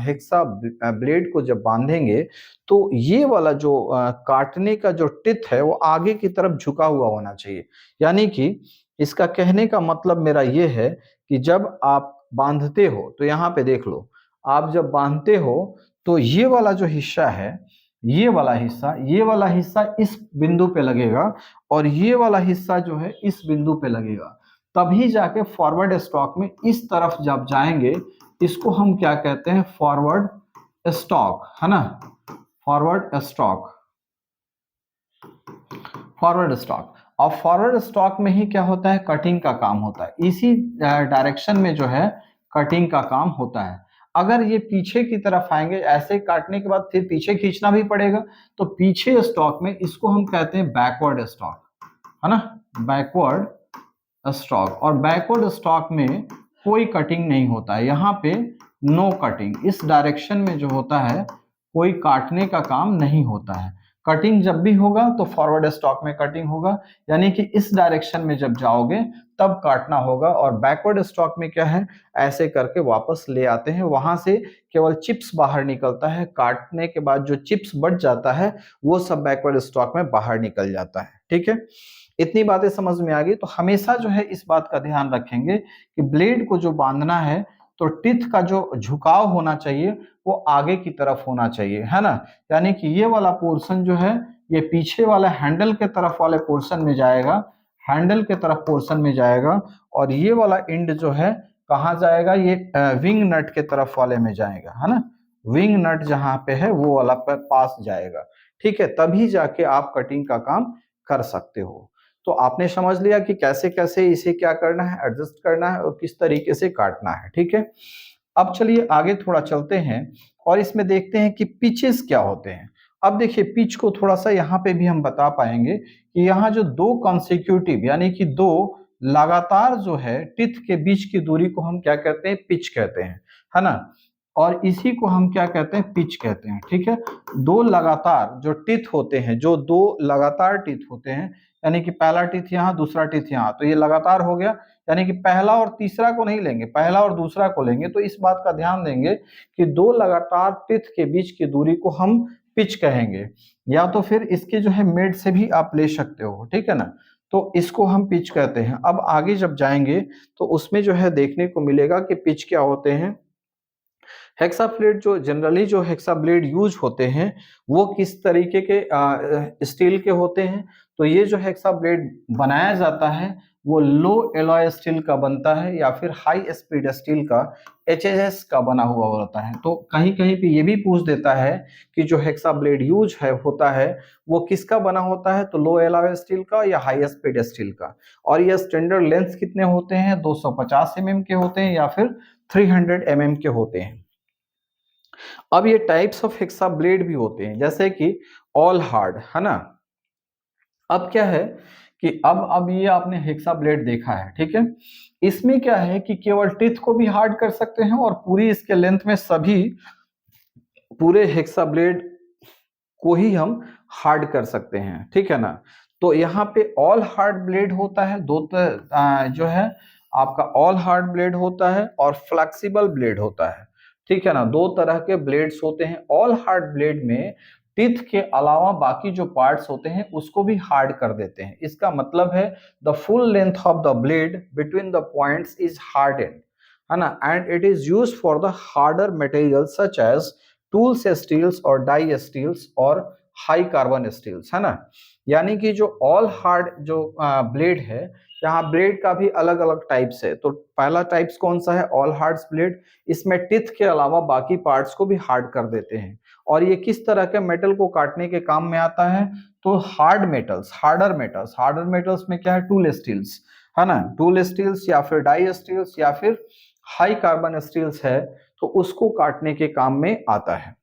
[SPEAKER 1] हेक्सा ब्लेड को जब बांधेंगे तो ये वाला जो काटने का जो टिथ है वो आगे की तरफ झुका हुआ होना चाहिए। यानी कि इसका कहने का मतलब मेरा ये है कि जब आप बांधते हो तो यहाँ पे देख लो, आप जब बांधते हो तो ये वाला जो हिस्सा है, ये वाला हिस्सा इस बिंदु पे लगेगा और ये वाला हिस्सा जो है इस बिंदु पे लगेगा, तभी जाके फॉरवर्ड स्टॉक में इस तरफ जब जाएंगे, इसको हम क्या कहते हैं, फॉरवर्ड स्टॉक, है ना, फॉरवर्ड स्टॉक, फॉरवर्ड स्टॉक। और फॉरवर्ड स्टॉक में ही क्या होता है, कटिंग का काम होता है, इसी डायरेक्शन में जो है कटिंग का काम होता है। अगर ये पीछे की तरफ आएंगे, ऐसे काटने के बाद फिर पीछे खींचना भी पड़ेगा, तो पीछे स्टॉक में इसको हम कहते हैं बैकवर्ड स्टॉक, है ना, बैकवर्ड स्टॉक। और बैकवर्ड स्टॉक में कोई कटिंग नहीं होता है, यहाँ पे नो कटिंग, इस डायरेक्शन में जो होता है कोई काटने का काम नहीं होता है। कटिंग जब भी होगा तो फॉरवर्ड स्टॉक में कटिंग होगा, यानी कि इस डायरेक्शन में जब जाओगे तब काटना होगा। और बैकवर्ड स्टॉक में क्या है, ऐसे करके वापस ले आते हैं, वहां से केवल चिप्स बाहर निकलता है, काटने के बाद जो चिप्स बच जाता है वो सब बैकवर्ड स्टॉक में बाहर निकल जाता है। ठीक है, इतनी बातें समझ में आ गई। तो हमेशा जो है इस बात का ध्यान रखेंगे कि ब्लेड को जो बांधना है तो टिथ का जो झुकाव होना चाहिए वो आगे की तरफ होना चाहिए, है ना, यानी कि ये वाला पोर्शन जो है ये पीछे वाला हैंडल के तरफ वाले पोर्शन में जाएगा, हैंडल के तरफ पोर्शन में जाएगा, और ये वाला एंड जो है कहाँ जाएगा, ये विंग नट के तरफ वाले में जाएगा, है ना, विंग नट जहां पे है वो वाला पास जाएगा। ठीक है, तभी जाके आप कटिंग का काम कर सकते हो। तो आपने समझ लिया कि कैसे कैसे इसे क्या करना है, एडजस्ट करना है और किस तरीके से काटना है। ठीक है, अब चलिए आगे थोड़ा चलते हैं और इसमें देखते हैं कि पिचेस क्या होते हैं। अब देखिए पिच को थोड़ा सा यहाँ पे भी हम बता पाएंगे कि यहाँ जो दो कॉन्सिक्यूटिव यानी कि दो लगातार जो है टिथ के बीच की दूरी को हम क्या कहते हैं, पिच कहते हैं, है ना, और इसी को हम क्या कहते हैं, पिच कहते हैं। ठीक है, दो लगातार जो टिथ होते हैं, जो दो लगातार टिथ होते हैं, यानी कि पहला टिथ यहाँ दूसरा टिथ यहाँ, तो ये लगातार हो गया, यानी कि पहला और तीसरा को नहीं लेंगे, पहला और दूसरा को लेंगे। तो इस बात का ध्यान देंगे कि दो लगातार टिथ के बीच की दूरी को हम पिच कहेंगे, या तो फिर इसके जो है मिड से भी आप ले सकते हो। ठीक है ना, तो इसको हम पिच कहते हैं। अब आगे जब जाएंगे तो उसमें जो है देखने को मिलेगा कि पिच क्या होते हैं। हेक्सा ब्लेड जो जनरली जो हेक्सा ब्लेड यूज होते हैं वो किस तरीके के स्टील के होते हैं, तो ये जो हेक्सा ब्लेड बनाया जाता है वो लो एलॉय स्टील का बनता है या फिर हाई स्पीड स्टील का एचएसएस का बना हुआ होता है। तो कहीं कहीं पे ये भी पूछ देता है कि जो हेक्सा ब्लेड यूज है होता है वो किसका बना होता है, तो लो एलॉय स्टील का या हाई स्पीड स्टील का। और ये स्टैंडर्ड लेंथ कितने होते हैं, 250 mm के होते हैं या फिर 300 mm के होते हैं। अब ये टाइप्स ऑफ हेक्सा ब्लेड भी होते हैं, जैसे कि ऑल हार्ड, है ना। अब क्या है कि अब ये आपने हेक्सा ब्लेड देखा है, ठीक है, इसमें क्या है कि केवल टिथ को भी हार्ड कर सकते हैं और पूरी इसके लेंथ में सभी पूरे हेक्सा ब्लेड को ही हम हार्ड कर सकते हैं। ठीक है ना, तो यहाँ पे ऑल हार्ड ब्लेड होता है, जो है आपका ऑल हार्ड ब्लेड होता है और फ्लेक्सिबल ब्लेड होता है। ठीक है ना, दो तरह के ब्लेड्स होते हैं। ऑल हार्ड ब्लेड में टिथ के अलावा बाकी जो पार्ट्स होते हैं उसको भी हार्ड कर देते हैं। इसका मतलब है the full length of the blade between the points is hardened, है ना, and it is used for the harder material such as tools steels और डाई स्टील्स और हाई कार्बन स्टील्स, है ना। यानी कि जो ऑल हार्ड जो ब्लेड है, यहाँ ब्लेड का भी अलग अलग टाइप्स है। तो पहला टाइप्स कौन सा है, ऑल हार्ड ब्लेड, इसमें टिथ के अलावा बाकी पार्ट्स को भी हार्ड कर देते हैं। और ये किस तरह के मेटल को काटने के काम में आता है, तो हार्ड मेटल्स, हार्डर मेटल्स में क्या है, टूल स्टील्स, है ना, टूल स्टील्स या फिर डाई स्टील्स या फिर हाई कार्बन स्टील्स है, तो उसको काटने के काम में आता है।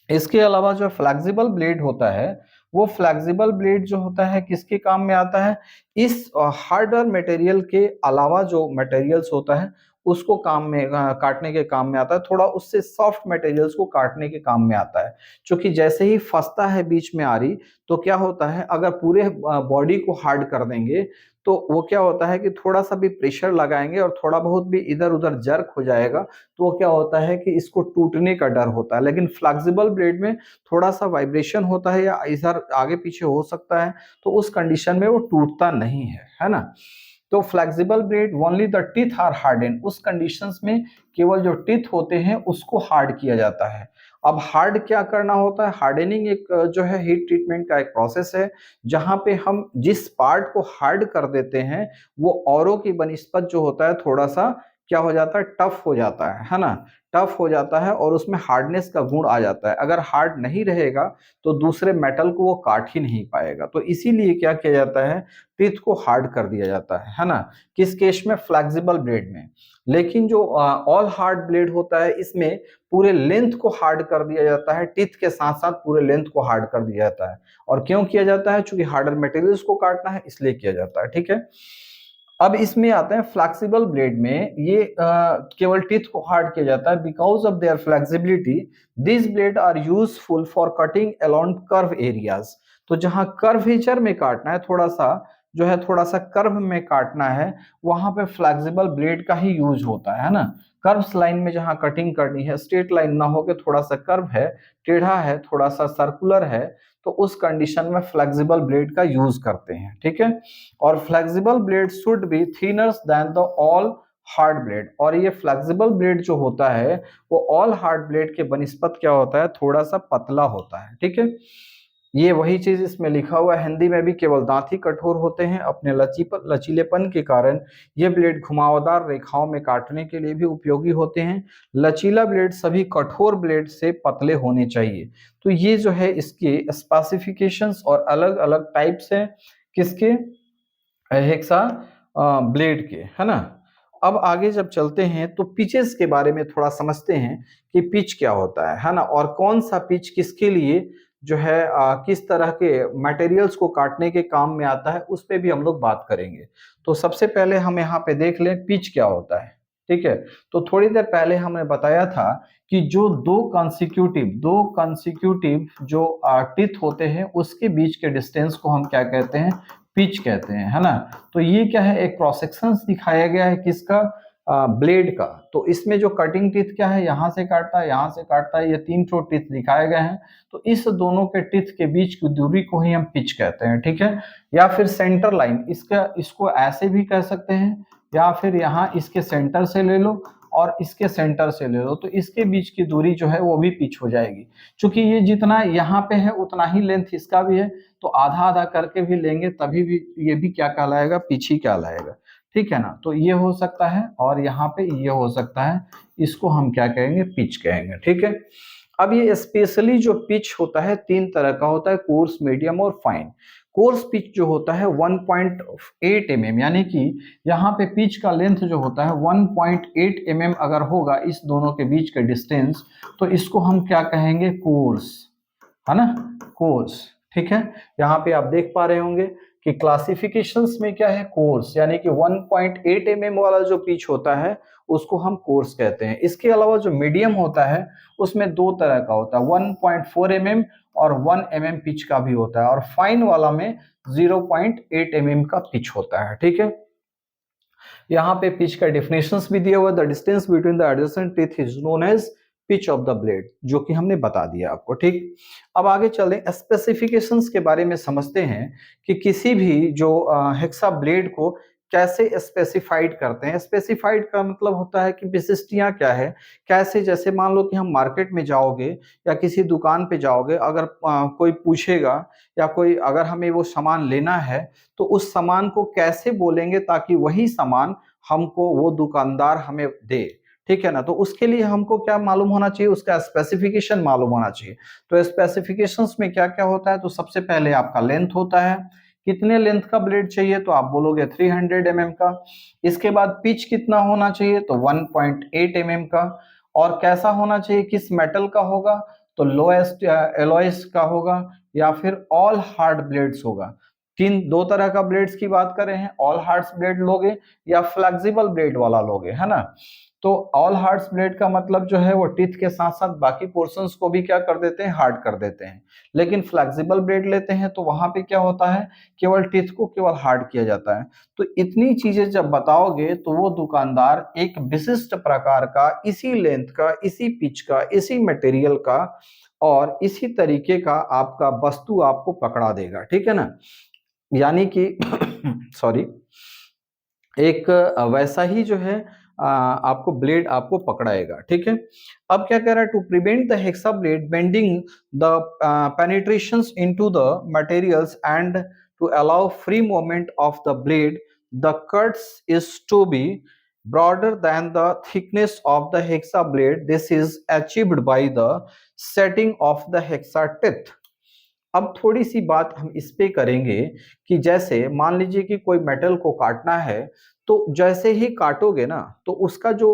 [SPEAKER 1] इसके अलावा जो फ्लेक्सिबल ब्लेड होता है, वो फ्लेक्सिबल ब्लेड जो होता है किसके काम में आता है, इस हार्डर मटेरियल के अलावा जो मटेरियल्स होता है उसको काम में काटने के काम में आता है, थोड़ा उससे सॉफ्ट मटेरियल्स को काटने के काम में आता है। क्योंकि जैसे ही फंसता है बीच में आरी, तो क्या होता है, अगर पूरे बॉडी को हार्ड कर देंगे तो वो क्या होता है कि थोड़ा सा भी प्रेशर लगाएंगे और थोड़ा बहुत भी इधर उधर जर्क हो जाएगा, तो वो क्या होता है कि इसको टूटने का डर होता है। लेकिन फ्लेक्सिबल ब्लेड में थोड़ा सा वाइब्रेशन होता है या इधर आगे पीछे हो सकता है, तो उस कंडीशन में वो टूटता नहीं है ना। तो flexible blade only the teeth are harden, उस कंडीशंस में केवल जो टीथ होते हैं उसको हार्ड किया जाता है। अब हार्ड क्या करना होता है, हार्डनिंग एक जो है हीट ट्रीटमेंट का एक प्रोसेस है, जहां पे हम जिस पार्ट को हार्ड कर देते हैं वो औरों की बनिस्पत जो होता है थोड़ा सा क्या हो जाता है, टफ हो जाता है ना। टफ हो जाता है और उसमें हार्डनेस का गुण आ जाता है। अगर हार्ड नहीं रहेगा तो दूसरे मेटल को वो काट ही नहीं पाएगा। तो इसीलिए क्या किया जाता है, टीथ को हार्ड कर दिया जाता है ना। किस केस में? फ्लेक्सिबल ब्लेड में। लेकिन जो ऑल हार्ड ब्लेड होता है, इसमें पूरे लेंथ को हार्ड कर दिया जाता है, टीथ के साथ साथ पूरे लेंथ को हार्ड कर दिया जाता है। और क्यों किया जाता है? चूंकि हार्डर मटेरियल्स को काटना है इसलिए किया जाता है। ठीक है, अब इसमें आते हैं फ्लेक्सिबल ब्लेड में। ये केवल टीथ को हार्ड किया जाता है। Because of their flexibility this blade are useful for cutting along curve areas. तो जहां कर्वेचर में काटना है, थोड़ा सा जो है, थोड़ा सा कर्व में काटना है, वहां पे फ्लेक्सिबल ब्लेड का ही यूज होता है ना। कर्व्स लाइन में जहां कटिंग करनी है, स्ट्रेट लाइन ना हो के थोड़ा सा कर्व है, टेढ़ा है, थोड़ा सा सर्कुलर है, तो उस कंडीशन में फ्लेक्सिबल ब्लेड का यूज करते हैं। ठीक है, और flexible blade should be thinner than the all hard blade. और ये फ्लेक्सिबल ब्लेड जो होता है वो ऑल हार्ड ब्लेड के बनिस्पत क्या होता है, थोड़ा सा पतला होता है। ठीक है, ये वही चीज इसमें लिखा हुआ है हिंदी में भी। केवल दांत ही कठोर होते हैं, अपने लचीलेपन के कारण ये ब्लेड घुमावदार रेखाओं में काटने के लिए भी उपयोगी होते हैं। लचीला ब्लेड सभी कठोर ब्लेड से पतले होने चाहिए। तो ये जो है इसके स्पेसिफिकेशंस और अलग अलग टाइप्स हैं किसके, हेक्सा ब्लेड के, है ना। अब आगे जब चलते हैं तो पिचेस के बारे में थोड़ा समझते हैं कि पिच क्या होता है ना, और कौन सा पिच किसके लिए जो है किस तरह के मटेरियल्स को काटने के काम में आता है, उस पे भी हम लोग बात करेंगे। तो सबसे पहले हम यहाँ पे देख लें पिच क्या होता है। ठीक है, तो थोड़ी देर पहले हमने बताया था कि जो दो कंसिक्यूटिव जो टिथ होते हैं उसके बीच के डिस्टेंस को हम क्या कहते हैं, पिच कहते हैं, है ना। तो ये क्या है, एक क्रॉस सेक्शन दिखाया गया है किसका, ब्लेड का। तो इसमें जो कटिंग टीथ क्या है, यहाँ से काटता है, यहाँ से काटता है, ये 3 ठो टीथ दिखाए गए हैं। तो इस दोनों के टीथ के बीच की दूरी को ही हम पिच कहते हैं। ठीक है, या फिर सेंटर लाइन, इसको ऐसे भी कह सकते हैं, या फिर यहाँ इसके सेंटर से ले लो और इसके सेंटर से ले लो, तो इसके बीच की दूरी जो है वो भी पिच हो जाएगी। क्योंकि ये जितना यहाँ पे है उतना ही लेंथ इसका भी है, तो आधा आधा करके भी लेंगे तभी भी ये भी क्या कहलाएगा, पिच ही कहलाएगा। ठीक है ना, तो ये हो सकता है और यहाँ पे ये हो सकता है, इसको हम क्या कहेंगे, पिच कहेंगे। ठीक है, अब ये स्पेशली जो पिच होता है 3 तरह का होता है, कोर्स, मीडियम और फाइन। कोर्स पिच जो होता है 1.8 mm, यानी कि यहाँ पे पिच का लेंथ जो होता है 1.8 mm अगर होगा इस दोनों के बीच का डिस्टेंस, तो इसको हम क्या कहेंगे, कोर्स, है ना, कोर्स। ठीक है, यहाँ पे आप देख पा रहे होंगे कि क्लासिफिकेशंस में क्या है, कोर्स, यानी कि 1.8 mm वाला जो पिच होता है उसको हम कोर्स कहते हैं। इसके अलावा जो मीडियम होता है उसमें 2 तरह का होता है, 1.4 mm और 1 mm पिच का भी होता है, और फाइन वाला में 0.8 mm का पिच होता है। ठीक है, यहाँ पे पिच का डेफिनेशंस भी दिया हुआ, the distance between the adjacent teeth is known as pitch of the blade, जो कि हमने बता दिया आपको। ठीक, अब आगे चलें, स्पेसिफिकेशंस के बारे में समझते हैं कि किसी भी जो हेक्सा ब्लेड को कैसे स्पेसिफाइड करते हैं। स्पेसिफाइड का मतलब होता है कि विशिष्टियां क्या है, कैसे, जैसे मान लो कि हम मार्केट में जाओगे या किसी दुकान पे जाओगे, अगर कोई पूछेगा या कोई अगर हमें वो सामान लेना है तो उस सामान को कैसे बोलेंगे ताकि वही सामान हमको वो दुकानदार हमें दे। ठीक है ना, तो उसके लिए हमको क्या मालूम होना चाहिए, उसका स्पेसिफिकेशन मालूम होना चाहिए। तो स्पेसिफिकेशंस में क्या क्या होता है, तो सबसे पहले आपका लेंथ होता है, कितने लेंथ का ब्लेड चाहिए, तो आप बोलोगे 300 mm का। इसके बाद पिच कितना होना चाहिए, तो 1.8 mm का। और कैसा होना चाहिए, किस मेटल का होगा, तो लोएस्ट एलॉयस का होगा या फिर ऑल हार्ड ब्लेड्स होगा। 2 तरह का ब्लेड्स की बात कर रहे हैं, ऑल हार्ड्स ब्लेड लोगे या फ्लेक्सिबल ब्लेड वाला लोगे, है ना। तो ऑल हार्ड्स ब्लेड का मतलब जो है वो टीथ के साथ साथ बाकी पोर्शंस को भी क्या कर देते हैं, हार्ड कर देते हैं। लेकिन फ्लेक्सिबल ब्लेड लेते हैं तो वहां पे क्या होता है, केवल टीथ को केवल हार्ड किया जाता है। तो इतनी चीजें जब बताओगे तो वो दुकानदार एक विशिष्ट प्रकार का, इसी लेंथ का, इसी पिच का, इसी मटेरियल का और इसी तरीके का आपका वस्तु आपको पकड़ा देगा। ठीक है ना, यानी कि सॉरी, एक वैसा ही जो है आपको ब्लेड आपको पकड़ाएगा। ठीक है, अब क्या कह रहा है, to prevent the hacksaw blade bending the penetrations into the materials and to allow free movement of the blade, the cuts is to be broader than the thickness of the hexa blade. This is achieved by the setting of the hexa teeth. अब थोड़ी सी बात हम इस पे करेंगे कि जैसे मान लीजिए कि कोई मेटल को काटना है, तो जैसे ही काटोगे ना तो उसका जो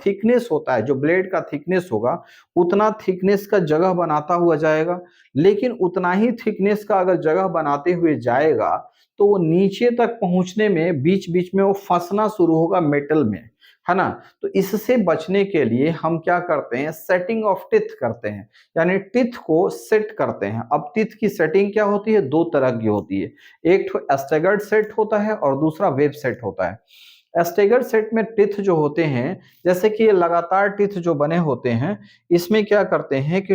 [SPEAKER 1] थिकनेस होता है, जो ब्लेड का थिकनेस होगा, उतना थिकनेस का जगह बनाता हुआ जाएगा। लेकिन उतना ही थिकनेस का अगर जगह बनाते हुए जाएगा तो वो नीचे तक पहुंचने में बीच बीच में वो फंसना शुरू होगा मेटल में, है ना। तो इससे बचने के लिए हम क्या करते हैं, सेटिंग ऑफ टिथ करते हैं, यानी टिथ को सेट करते हैं। अब टिथ की सेटिंग क्या होती है, दो तरह की होती है, एक तो एस्टेगर्ड सेट होता है और दूसरा वेब सेट होता है। एस्टेगर्ड सेट में टिथ जो होते हैं, जैसे कि ये लगातार टिथ जो बने होते हैं, इसमें क्या करते हैं कि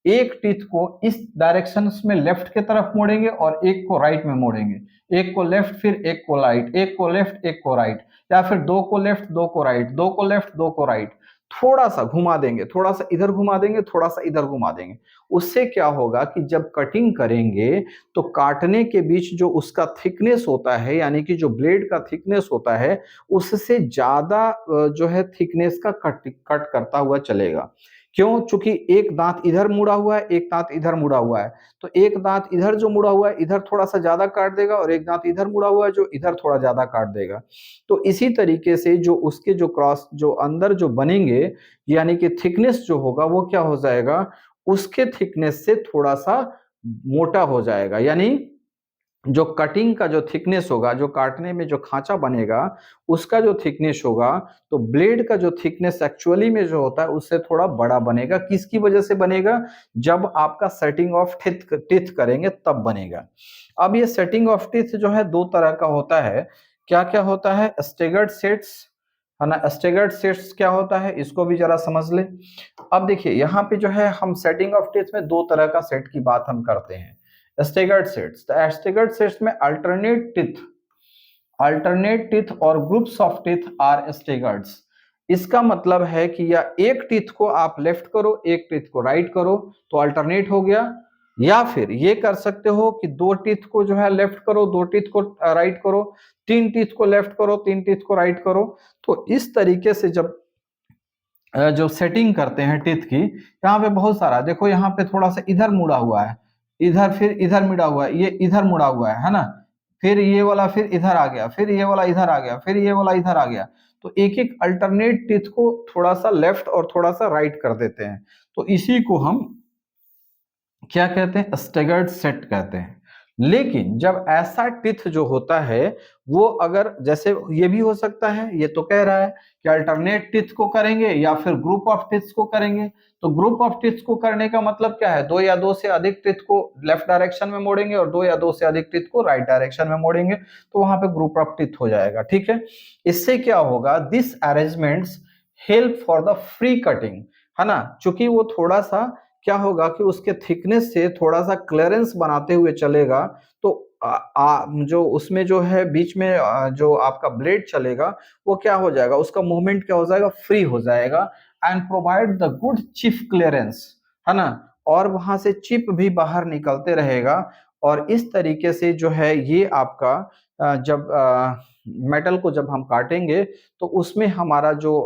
[SPEAKER 1] एक टिथ को इस डायरेक्शन में लेफ्ट की तरफ मोड़ेंगे और एक को राइट में मोड़ेंगे, एक को लेफ्ट फिर एक को राइट, एक को लेफ्ट एक को राइट, या फिर दो को लेफ्ट दो को राइट, दो को लेफ्ट दो को राइट, थोड़ा सा घुमा देंगे, थोड़ा सा इधर घुमा देंगे, थोड़ा सा इधर घुमा देंगे। उससे क्या होगा कि जब कटिंग करेंगे तो काटने के बीच जो उसका थिकनेस होता है, यानी कि जो ब्लेड का थिकनेस होता है, उससे ज्यादा जो है थिकनेस का कट करता हुआ चलेगा। क्यों? चूंकि एक दांत इधर मुड़ा हुआ है, एक दांत इधर मुड़ा हुआ है, तो एक दांत इधर जो मुड़ा हुआ है इधर थोड़ा सा ज्यादा काट देगा और एक दांत इधर मुड़ा हुआ है जो इधर थोड़ा ज्यादा काट देगा। तो इसी तरीके से जो उसके जो क्रॉस जो अंदर जो बनेंगे, यानी कि थिकनेस जो होगा वो क्या हो जाएगा, उसके थिकनेस से थोड़ा सा मोटा हो जाएगा। यानी जो कटिंग का जो थिकनेस होगा, जो काटने में जो खांचा बनेगा, उसका जो थिकनेस होगा, तो ब्लेड का जो थिकनेस एक्चुअली में जो होता है उससे थोड़ा बड़ा बनेगा। किसकी वजह से बनेगा? जब आपका सेटिंग ऑफ टिथ करेंगे तब बनेगा। अब ये सेटिंग ऑफ टिथ जो है दो तरह का होता है। क्या क्या होता है? स्टेगर्ड सेट्स, है ना। स्टेगर्ड सेट्स क्या होता है, इसको भी जरा समझ ले। अब देखिए यहाँ पे जो है हम सेटिंग ऑफ टिथ में दो तरह का सेट की बात हम करते हैं। स्टेगर्ड सेट्स, तो स्टेगर्ड सेट्स में अल्टरनेट टिथ और ग्रुप्स ऑफ टिथ आर स्टेगर्ड्स। इसका मतलब है कि या एक टिथ को आप लेफ्ट करो, एक टिथ को राइट करो, तो अल्टरनेट हो गया। या फिर ये कर सकते हो कि दो टिथ को जो है लेफ्ट करो, दो टिथ को राइट करो, तीन टिथ को लेफ्ट करो, तीन टिथ को राइट करो। तो इस तरीके से जब जो सेटिंग करते हैं टिथ की, यहाँ पे बहुत सारा देखो, यहाँ पे थोड़ा सा इधर मुड़ा हुआ है, इधर फिर इधर मुड़ा हुआ है, ये इधर मुड़ा हुआ है ना। फिर ये वाला फिर इधर आ गया, फिर ये वाला इधर आ गया, फिर ये वाला इधर आ गया। तो एक एक अल्टरनेट टिथ को थोड़ा सा लेफ्ट और थोड़ा सा राइट कर देते हैं। तो इसी को हम क्या कहते हैं? स्टेगर्ड सेट कहते हैं। लेकिन जब ऐसा टिथ जो होता है वो अगर जैसे ये भी हो सकता है, ये तो कह रहा है कि अल्टरनेट टिथ को करेंगे या फिर ग्रुप ऑफ टिथ्स को करेंगे। तो ग्रुप ऑफ टिथ्स को करने का मतलब क्या है? दो या दो से अधिक टिथ को लेफ्ट डायरेक्शन में मोड़ेंगे और दो या दो से अधिक टिथ को राइट डायरेक्शन में मोड़ेंगे, तो वहां पे ग्रुप ऑफ टिथ हो जाएगा। ठीक है। इससे क्या होगा, this arrangements help for the free cutting, है ना। चूंकि वो थोड़ा सा क्या होगा कि उसके थिकनेस से थोड़ा सा क्लियरेंस बनाते हुए चलेगा, तो जो उसमें जो है बीच में जो आपका ब्लेड चलेगा वो क्या हो जाएगा, उसका मूवमेंट क्या हो जाएगा, फ्री हो जाएगा। And provide the good chip clearance, है ना। और वहां से चिप भी बाहर निकलते रहेगा। और इस तरीके से जो है ये आपका जब मेटल को जब हम काटेंगे तो उसमें हमारा जो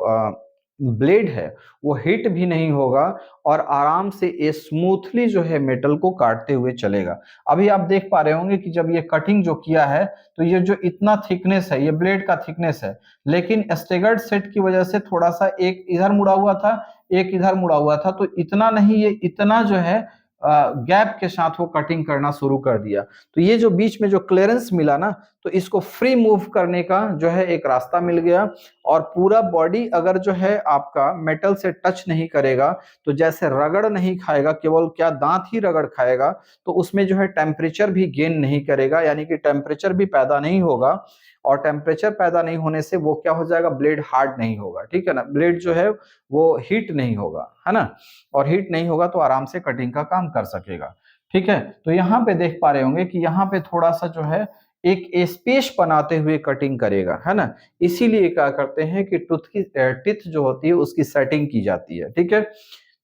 [SPEAKER 1] ब्लेड है वो हिट भी नहीं होगा और आराम से ये स्मूथली जो है मेटल को काटते हुए चलेगा। अभी आप देख पा रहे होंगे कि जब ये कटिंग जो किया है तो ये जो इतना थिकनेस है ये ब्लेड का थिकनेस है, लेकिन स्टेगर्ड सेट की वजह से थोड़ा सा एक इधर मुड़ा हुआ था, एक इधर मुड़ा हुआ था, तो इतना नहीं, ये इतना जो है गैप के साथ वो कटिंग करना शुरू कर दिया। तो ये जो बीच में जो क्लियरेंस मिला ना, तो इसको फ्री मूव करने का जो है एक रास्ता मिल गया। और पूरा बॉडी अगर जो है आपका मेटल से टच नहीं करेगा, तो जैसे रगड़ नहीं खाएगा, केवल क्या दांत ही रगड़ खाएगा, तो उसमें जो है टेम्परेचर भी गेन नहीं करेगा, यानी कि टेम्परेचर भी पैदा नहीं होगा। और टेम्परेचर पैदा नहीं होने से वो क्या हो जाएगा, ब्लेड हार्ड नहीं होगा। ठीक है ना, ब्लेड जो है वो हीट नहीं होगा, है ना। और हीट नहीं होगा तो आराम से कटिंग का काम कर सकेगा। ठीक है। तो यहाँ पे देख पा रहे होंगे कि यहाँ पे थोड़ा सा जो है एक स्पेस बनाते हुए कटिंग करेगा, है ना। इसीलिए क्या करते हैं कि टिथ जो होती है उसकी सेटिंग की जाती है। ठीक है।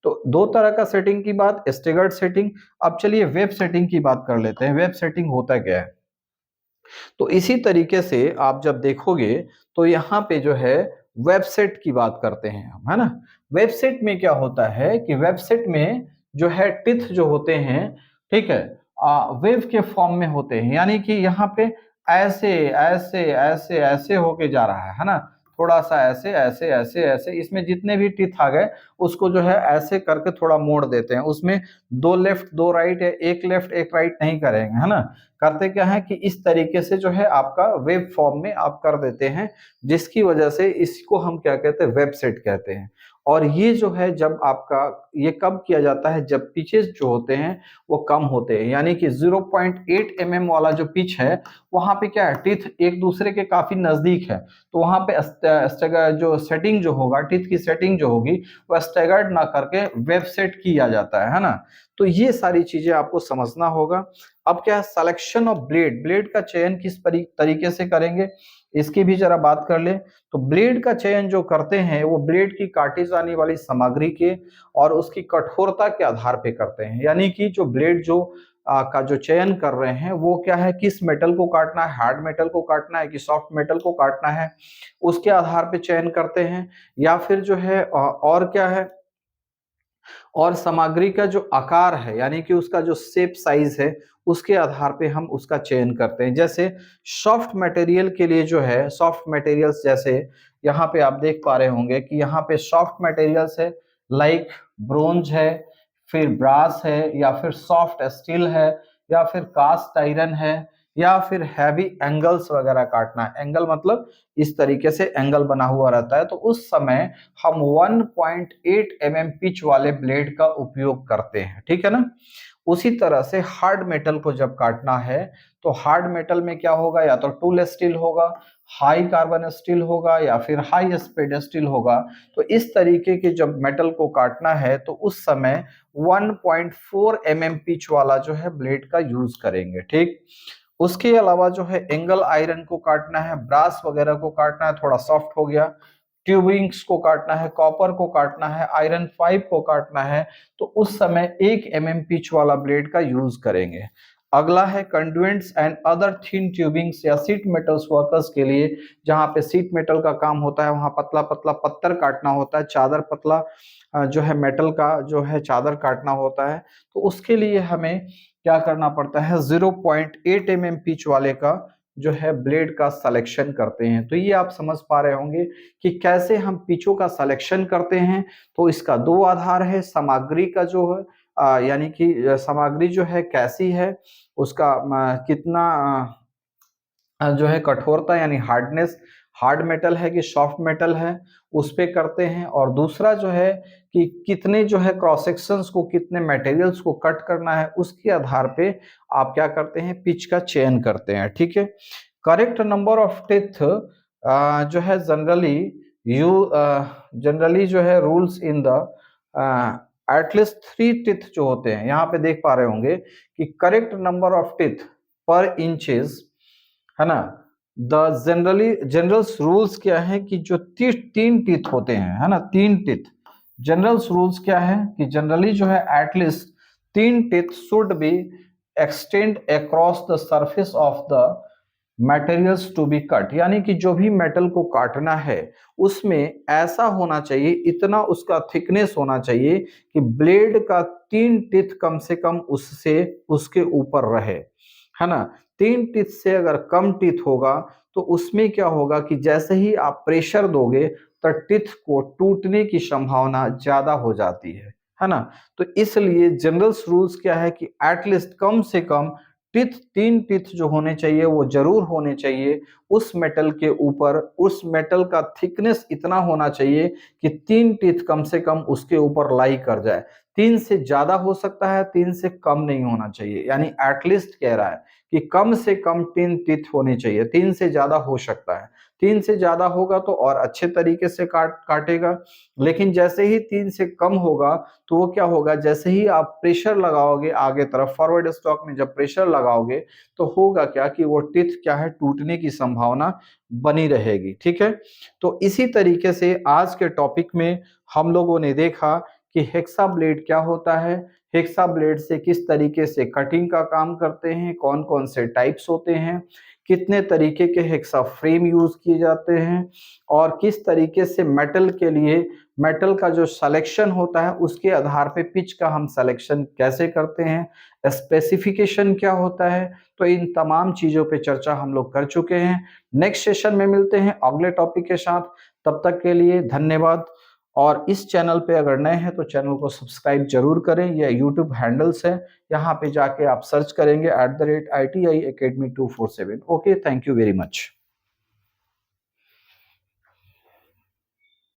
[SPEAKER 1] तो दो तरह का सेटिंग की बात, स्टेगर्ड सेटिंग। अब चलिए वेब सेटिंग की बात कर लेते हैं। वेब सेटिंग होता क्या है? तो इसी तरीके से आप जब देखोगे तो यहाँ पे जो है वेबसेट की बात करते हैं हम, है ना। वेबसेट में क्या होता है कि वेबसेट में जो है टिथ जो होते हैं, ठीक है, वेव के फॉर्म में होते हैं, यानी कि यहाँ पे ऐसे ऐसे ऐसे ऐसे होके जा रहा है ना। थोड़ा सा ऐसे ऐसे ऐसे ऐसे, इसमें जितने भी टिथ आ गए उसको जो है ऐसे करके थोड़ा मोड़ देते हैं। उसमें दो लेफ्ट दो राइट है, एक लेफ्ट एक राइट नहीं करेंगे, है ना। करते क्या है कि इस तरीके से जो है आपका वेब फॉर्म में आप कर देते हैं, जिसकी वजह से इसको हम क्या कहते हैं, वेबसाइट कहते हैं। और ये जो है जब आपका ये कब किया जाता है, जब पिचेस जो होते हैं वो कम होते हैं, यानी कि 0.8 mm वाला जो पिच है वहां पे क्या है, टीथ एक दूसरे के काफी नजदीक है, तो वहां पे जो सेटिंग जो होगा, टीथ की सेटिंग जो होगी वो स्टैगर्ड ना करके वेब सेट किया जाता है ना। तो ये सारी चीजें आपको समझना होगा। अब क्या है, सिलेक्शन ऑफ ब्लेड, ब्लेड का चयन किस तरीके से करेंगे इसकी भी जरा बात कर ले। तो ब्लेड का चयन जो करते हैं वो ब्लेड की काटी जाने वाली सामग्री के और उसकी कठोरता के आधार पे करते हैं, यानी कि जो ब्लेड जो का जो चयन कर रहे हैं वो क्या है, किस मेटल को काटना है, हार्ड मेटल को काटना है कि सॉफ्ट मेटल को काटना है, उसके आधार पे चयन करते हैं। या फिर जो है और क्या है, और सामग्री का जो आकार है, यानी कि उसका जो शेप साइज है उसके आधार पे हम उसका चयन करते हैं। जैसे सॉफ्ट मटेरियल के लिए जो है, सॉफ्ट मटेरियल्स जैसे यहाँ पे आप देख पा रहे होंगे कि यहाँ पे सॉफ्ट मटेरियल्स है, लाइक ब्रोंज है, फिर ब्रास है, या फिर सॉफ्ट स्टील है, या फिर कास्ट आयरन है, या फिर हैवी एंगल्स वगैरह काटना है। एंगल मतलब इस तरीके से एंगल बना हुआ रहता है, तो उस समय हम 1.8 mm पिच वाले ब्लेड का उपयोग करते हैं, ठीक है ना। उसी तरह से हार्ड मेटल को जब काटना है तो हार्ड मेटल में क्या होगा, या तो टूल स्टील होगा, हाई कार्बन स्टील होगा, या फिर हाई स्पीड स्टील होगा। तो इस तरीके के जब मेटल को काटना है तो उस समय 1.4 mm पिच वाला जो है ब्लेड का यूज करेंगे, ठीक। उसके अलावा जो है एंगल आयरन को काटना है, ब्रास वगैरह को काटना है, थोड़ा सॉफ्ट हो गया, ट्यूबिंग्स को काटना है, कॉपर को काटना है, आयरन पाइप को काटना है, तो उस समय 1 mm पिच वाला ब्लेड का यूज करेंगे। अगला है कंडुएंट्स एंड अदर थिन ट्यूबिंग्स या सीट मेटल्स वर्कर्स के लिए, जहां पे सीट मेटल का काम होता है, वहां पतला पतला पत्थर काटना होता है, चादर पतला जो है मेटल का जो है चादर काटना होता है, तो उसके लिए हमें क्या करना पड़ता है, 0.8 mm पिच वाले का जो है ब्लेड का सिलेक्शन करते हैं। तो ये आप समझ पा रहे होंगे कि कैसे हम पिचों का सिलेक्शन करते हैं। तो इसका दो आधार है, सामग्री का जो है यानी कि सामग्री जो है कैसी है, उसका कितना जो है कठोरता यानी हार्डनेस, हार्ड मेटल है कि सॉफ्ट मेटल है, उस पे करते हैं। और दूसरा जो है कि कितने जो है क्रॉस सेक्शंस को, कितने मटेरियल्स को कट करना है, उसके आधार पे आप क्या करते हैं, पिच का चयन करते हैं, ठीक है। करेक्ट नंबर ऑफ टिथ जो है जनरली यू जनरली जो है rules in the at least 3 teeth जो होते हैं, यहाँ पे देख पा रहे होंगे कि करेक्ट नंबर ऑफ टिथ पर इंचेस, है ना। द जनरल्स रूल्स क्या है कि जो तीन टीथ होते हैं, है ना, 3 टीथ। जनरल्स रूल्स क्या है कि जनरली जो है at least 3 teeth should be extend across the surface of the materials to be cut, यानी कि जो भी मेटल को काटना है उसमें ऐसा होना चाहिए, इतना उसका थिकनेस होना चाहिए कि ब्लेड का 3 टीथ कम से कम उससे उसके ऊपर रहे, है ना। 3 टीथ से अगर कम टीथ होगा तो उसमें क्या होगा कि जैसे ही आप प्रेशर दोगे तो टीथ को टूटने की संभावना ज्यादा हो जाती है ना। तो इसलिए जनरल रूल्स क्या है कि एटलीस्ट कम से कम टीथ 3 टीथ जो होने चाहिए वो जरूर होने चाहिए उस मेटल के ऊपर, उस मेटल का थिकनेस इतना होना चाहिए कि 3 टीथ कम से कम उसके ऊपर लाई कर जाए। 3 से ज्यादा हो सकता है, 3 से कम नहीं होना चाहिए, यानी एटलीस्ट कह रहा है कि कम से कम 3 टीथ होने चाहिए, 3 से ज्यादा हो सकता है। 3 से ज्यादा होगा तो और अच्छे तरीके से काटेगा, लेकिन जैसे ही 3 से कम होगा तो वो क्या होगा, जैसे ही आप प्रेशर लगाओगे आगे तरफ फॉरवर्ड स्टॉक में जब प्रेशर लगाओगे तो होगा क्या कि वो टिथ क्या है, टूटने की संभावना बनी रहेगी, ठीक है। तो इसी तरीके से आज के टॉपिक में हम लोगों ने देखा कि हेक्सा ब्लेड क्या होता है, हेक्सा ब्लेड से किस तरीके से कटिंग का काम करते हैं, कौन कौन से टाइप्स होते हैं, कितने तरीके के हेक्सा फ्रेम यूज किए जाते हैं और किस तरीके से मेटल के लिए मेटल का जो सिलेक्शन होता है उसके आधार पे पिच का हम सिलेक्शन कैसे करते हैं, स्पेसिफिकेशन क्या होता है। तो इन तमाम चीजों पे चर्चा हम लोग कर चुके हैं। नेक्स्ट सेशन में मिलते हैं अगले टॉपिक के साथ। तब तक के लिए धन्यवाद। और इस चैनल पे अगर नए हैं तो चैनल को सब्सक्राइब जरूर करें। यह यूट्यूब हैंडल्स है, यहाँ पे जाके आप सर्च करेंगे @ITI Academy 247। Okay, thank you very much.